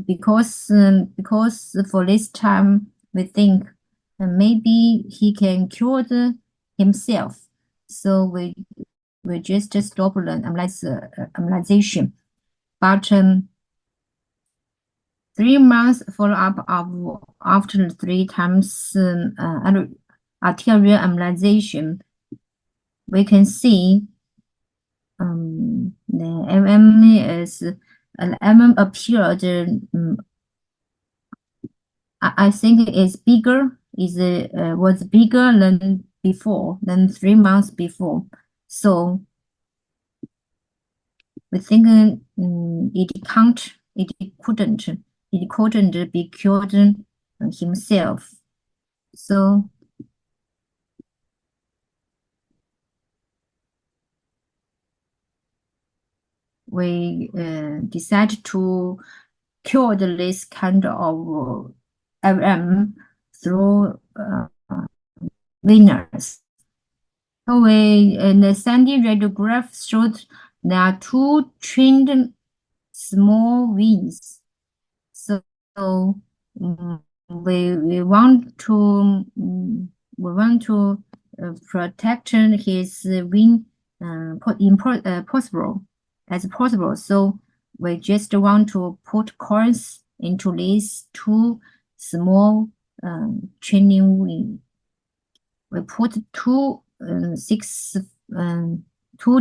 because for this time we think maybe he can cure himself. So we just stop the embolization. But 3 months follow-up after 3 times arterial embolization, we can see the AVM appeared. I think it's bigger. Was bigger than before, than 3 months before. So we think it couldn't be cured himself. So we decided to cure this kind of AVM through venous. So the Sandy radiograph showed there are 2 trained small veins. So we want to protect his vein as possible. So we just want to put coins into these 2 small training veins. We put 2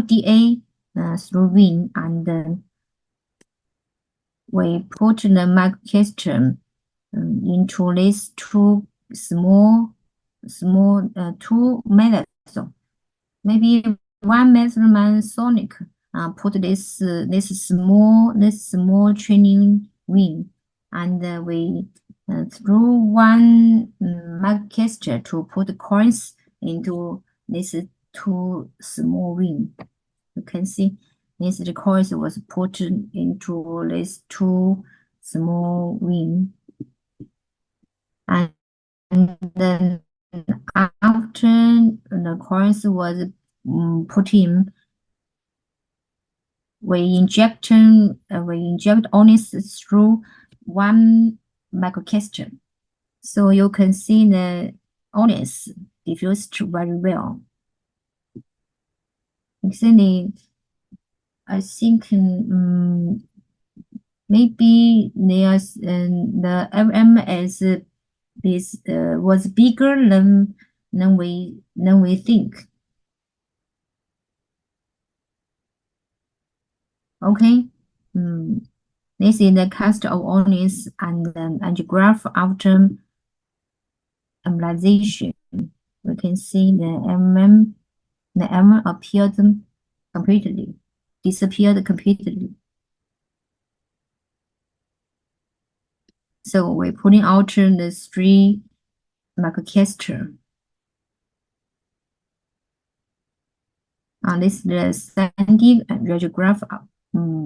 DA through vein, and we put the microcatheter into these 2 small 2 methods. So maybe one method sonic put this small training wing, and we through one microcatheter to put coins into these 2 small wing. You can see this coins was put into these 2 small wing, and then after the coins was put in, we inject only through one microcatheter. So you can see the onus diffused very well. Actually, I think maybe there's the AVM was bigger than we think. Okay. This is the cast of onions and the angiograph after embolization. We can see the MM appeared completely, disappeared completely. So we're pulling out the 3 microcaster. This is the standing radiograph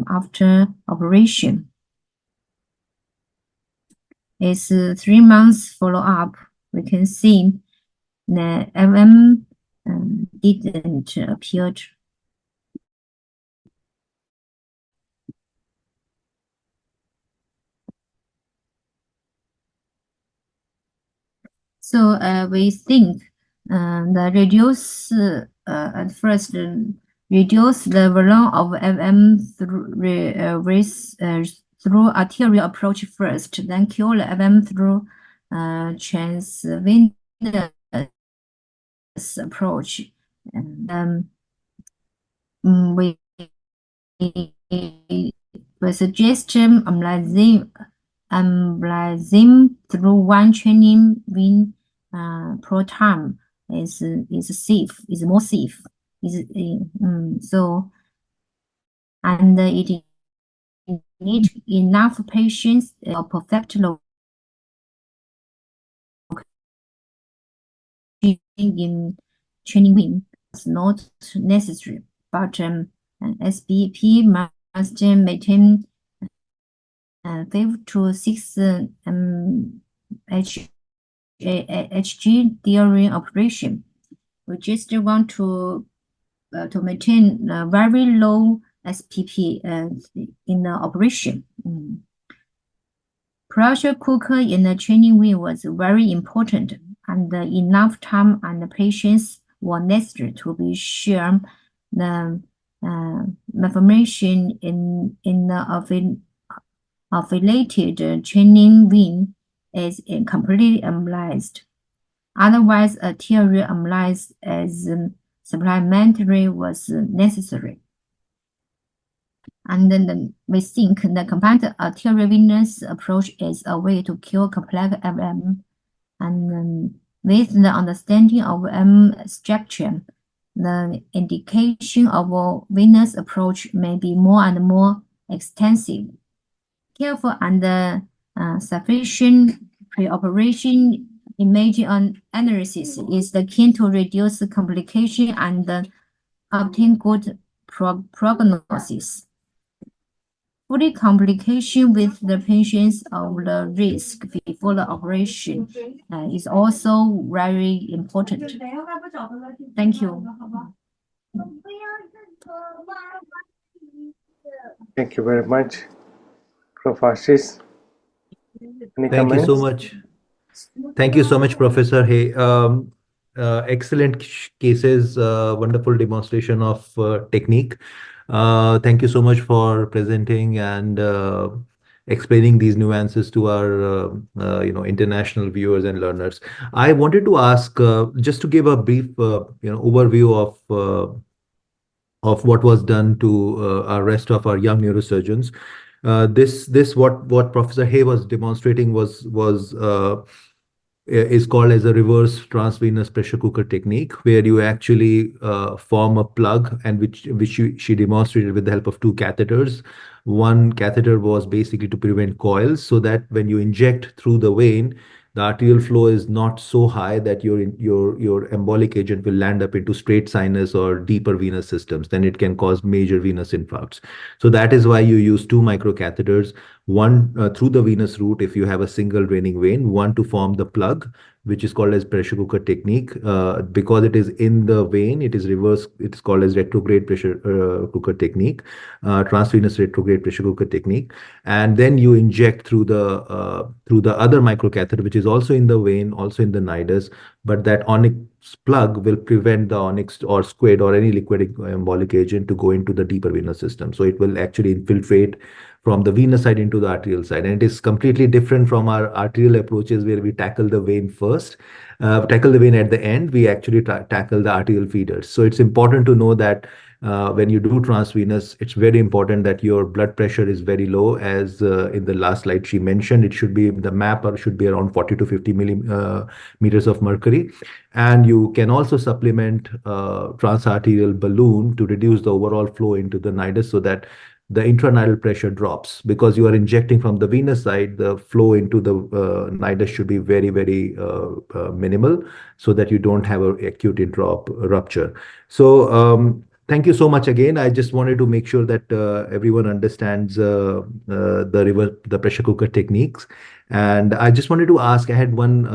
after operation. It's 3 months follow-up. We can see the MM didn't appear. So we think the reduce at first reduce the volume of FM through arterial approach first, then cure the FM through transvenous approach. And we suggest embolizing through 1 training vein per time is safe, is more safe. So, and it need enough patients perfect in training vein. It's not necessary, but SBP must maintain 5 to 6 HG during operation. We just want to maintain a very low SPP in the operation. Pressure cooker in the training wheel was very important, and enough time and patience were necessary to be sure the malformation in the affiliated training vein is completely embolized. Otherwise, arterial embolized as supplementary was necessary. And then we think the combined arterial venous approach is a way to cure complex AVM. And with the understanding of M structure, the indication of a venous approach may be more and more extensive. Careful and sufficient pre-operation imaging analysis is the key to reduce complication and obtain good prognosis. Fully complication with the patients of the risk before the operation is also very important. Thank you. Thank you very much, Prof. Ashish. Any Thank you so comments? much. Thank you so much, Professor. Hey, excellent cases, wonderful demonstration of technique. Thank you so much for presenting and explaining these nuances to our international viewers and learners. I wanted to ask just to give a brief overview of what was done to our rest of our young neurosurgeons. What Professor Hay was demonstrating is called as a reverse transvenous pressure cooker technique, where you actually form a plug, and which she demonstrated with the help of 2 catheters. One catheter was basically to prevent coils, so that when you inject through the vein, the arterial flow is not so high that your embolic agent will land up into straight sinus or deeper venous systems. Then it can cause major venous infarcts. So that is why you use 2 microcatheters, one through the venous route if you have a single draining vein, one to form the plug, which is called as pressure cooker technique. Because it is in the vein, it is reverse. It's called as retrograde pressure cooker technique, transvenous retrograde pressure cooker technique. And then you inject through the other microcatheter, which is also in the vein, also in the nidus, but that onyx plug will prevent the onyx or squid or any liquid embolic agent to go into the deeper venous system. So it will actually infiltrate from the venous side into the arterial side. And it is completely different from our arterial approaches where we tackle the vein first, tackle the vein at the end. We actually tackle the arterial feeders. So it's important to know that when you do transvenous, it's very important that your blood pressure is very low. As in the last slide she mentioned, it should be, the map should be around 40 to 50 millimeters of mercury. And you can also supplement transarterial balloon to reduce the overall flow into the nidus so that the intranidal pressure drops. Because you are injecting from the venous side, the flow into the nidus should be very, very minimal so that you don't have an acute rupture. So thank you so much again. I just wanted to make sure that everyone understands the pressure cooker techniques. And I just wanted to ask, I had one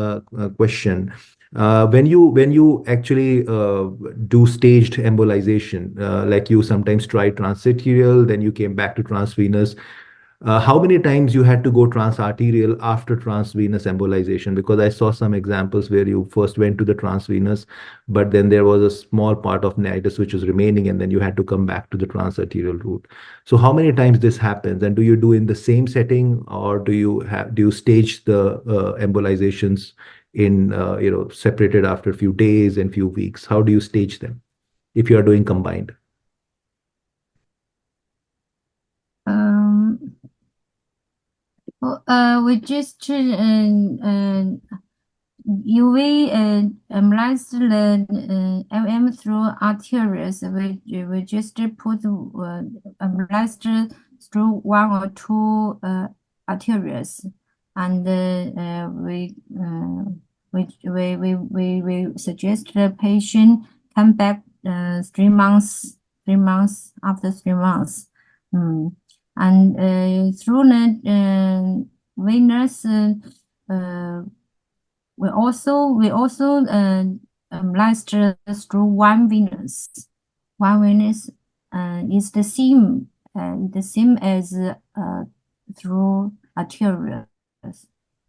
question. When you actually do staged embolization, like you sometimes try transarterial, then you came back to transvenous, how many times you had to go transarterial after transvenous embolization? Because I saw some examples where you first went to the transvenous, but then there was a small part of nidus which was remaining, and then you had to come back to the transarterial route. So how many times this happens, and do you do in the same setting, or do you stage the embolizations in separated after a few days and few weeks? How do you stage them if you are doing combined? We just UV embolized the AVM through arteries. We just put embolized through one or two arteries, and we suggest the patient come back 3 months after 3 months. And through the venous, we also embolized through one venous. One venous is the same as through arterial.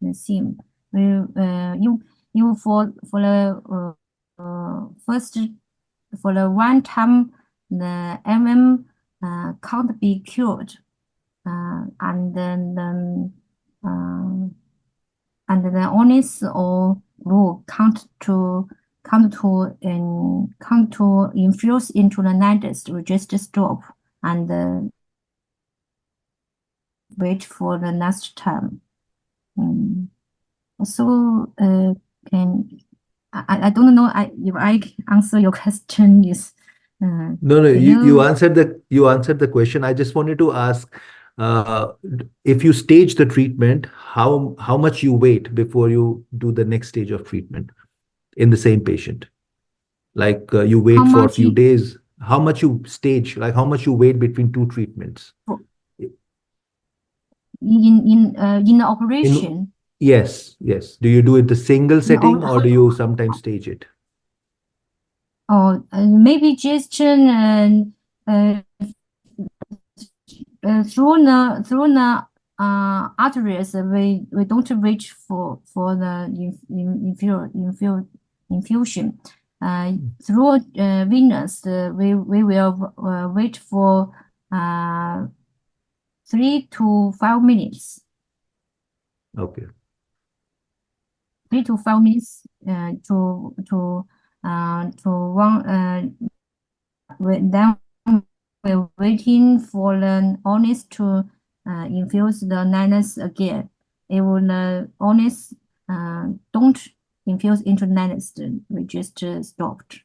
The same. You for the first, for the one time the MM can't be cured, and then the honest or rule can't to infuse into the nidus. We just stop and wait for the next time. So I don't know if I answer your question. Is no, you answered the question. I just wanted to ask, if you stage the treatment, how much you wait before you do the next stage of treatment in the same patient? Like you wait for a few days. How much you stage? Like how much you wait between two treatments? In the operation. Yes. Do you do it the single setting, or do you sometimes stage it? Or maybe just through the arteries. We don't wait for the infusion. Through venous, we will wait for 3 to 5 minutes. Okay. 3 to 5 minutes to one. Then we're waiting for the honest to infuse the nidus again. If the honest don't infuse into nidus, we just stopped.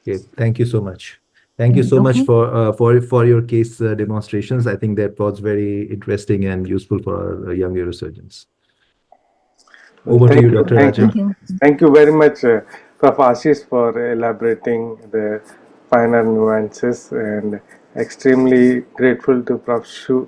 Okay, thank you so much. Thank you so much for your case demonstrations. I think that was very interesting and useful for our young neurosurgeons. Over to you, Dr. Rajan. Thank you very much, Prof. Ashish, for elaborating the finer nuances, and extremely grateful to Prof.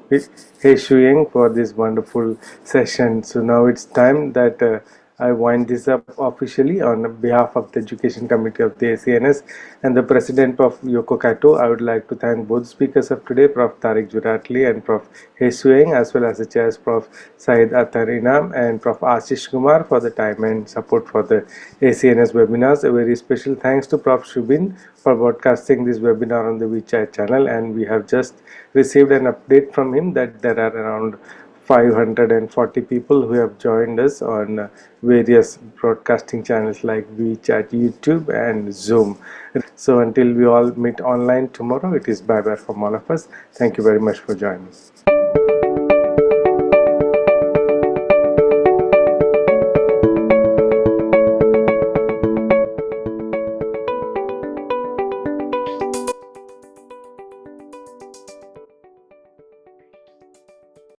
He Shuying for this wonderful session. So now it's time that I wind this up officially on behalf of the Education Committee of the ACNS and the President of Yoko Kato. I would like to thank both speakers of today, Prof. Tariq Juratli and Prof. He Sueng, as well as the chairs, Prof. Syed Atar Inam and Prof. Ashish Kumar, for the time and support for the ACNS webinars. A very special thanks to Prof. Shubin for broadcasting this webinar on the WeChat channel, and we have just received an update from him that there are around 540 people who have joined us on various broadcasting channels like WeChat, YouTube, and Zoom. So until we all meet online tomorrow, it is bye bye from all of us. Thank you very much for joining.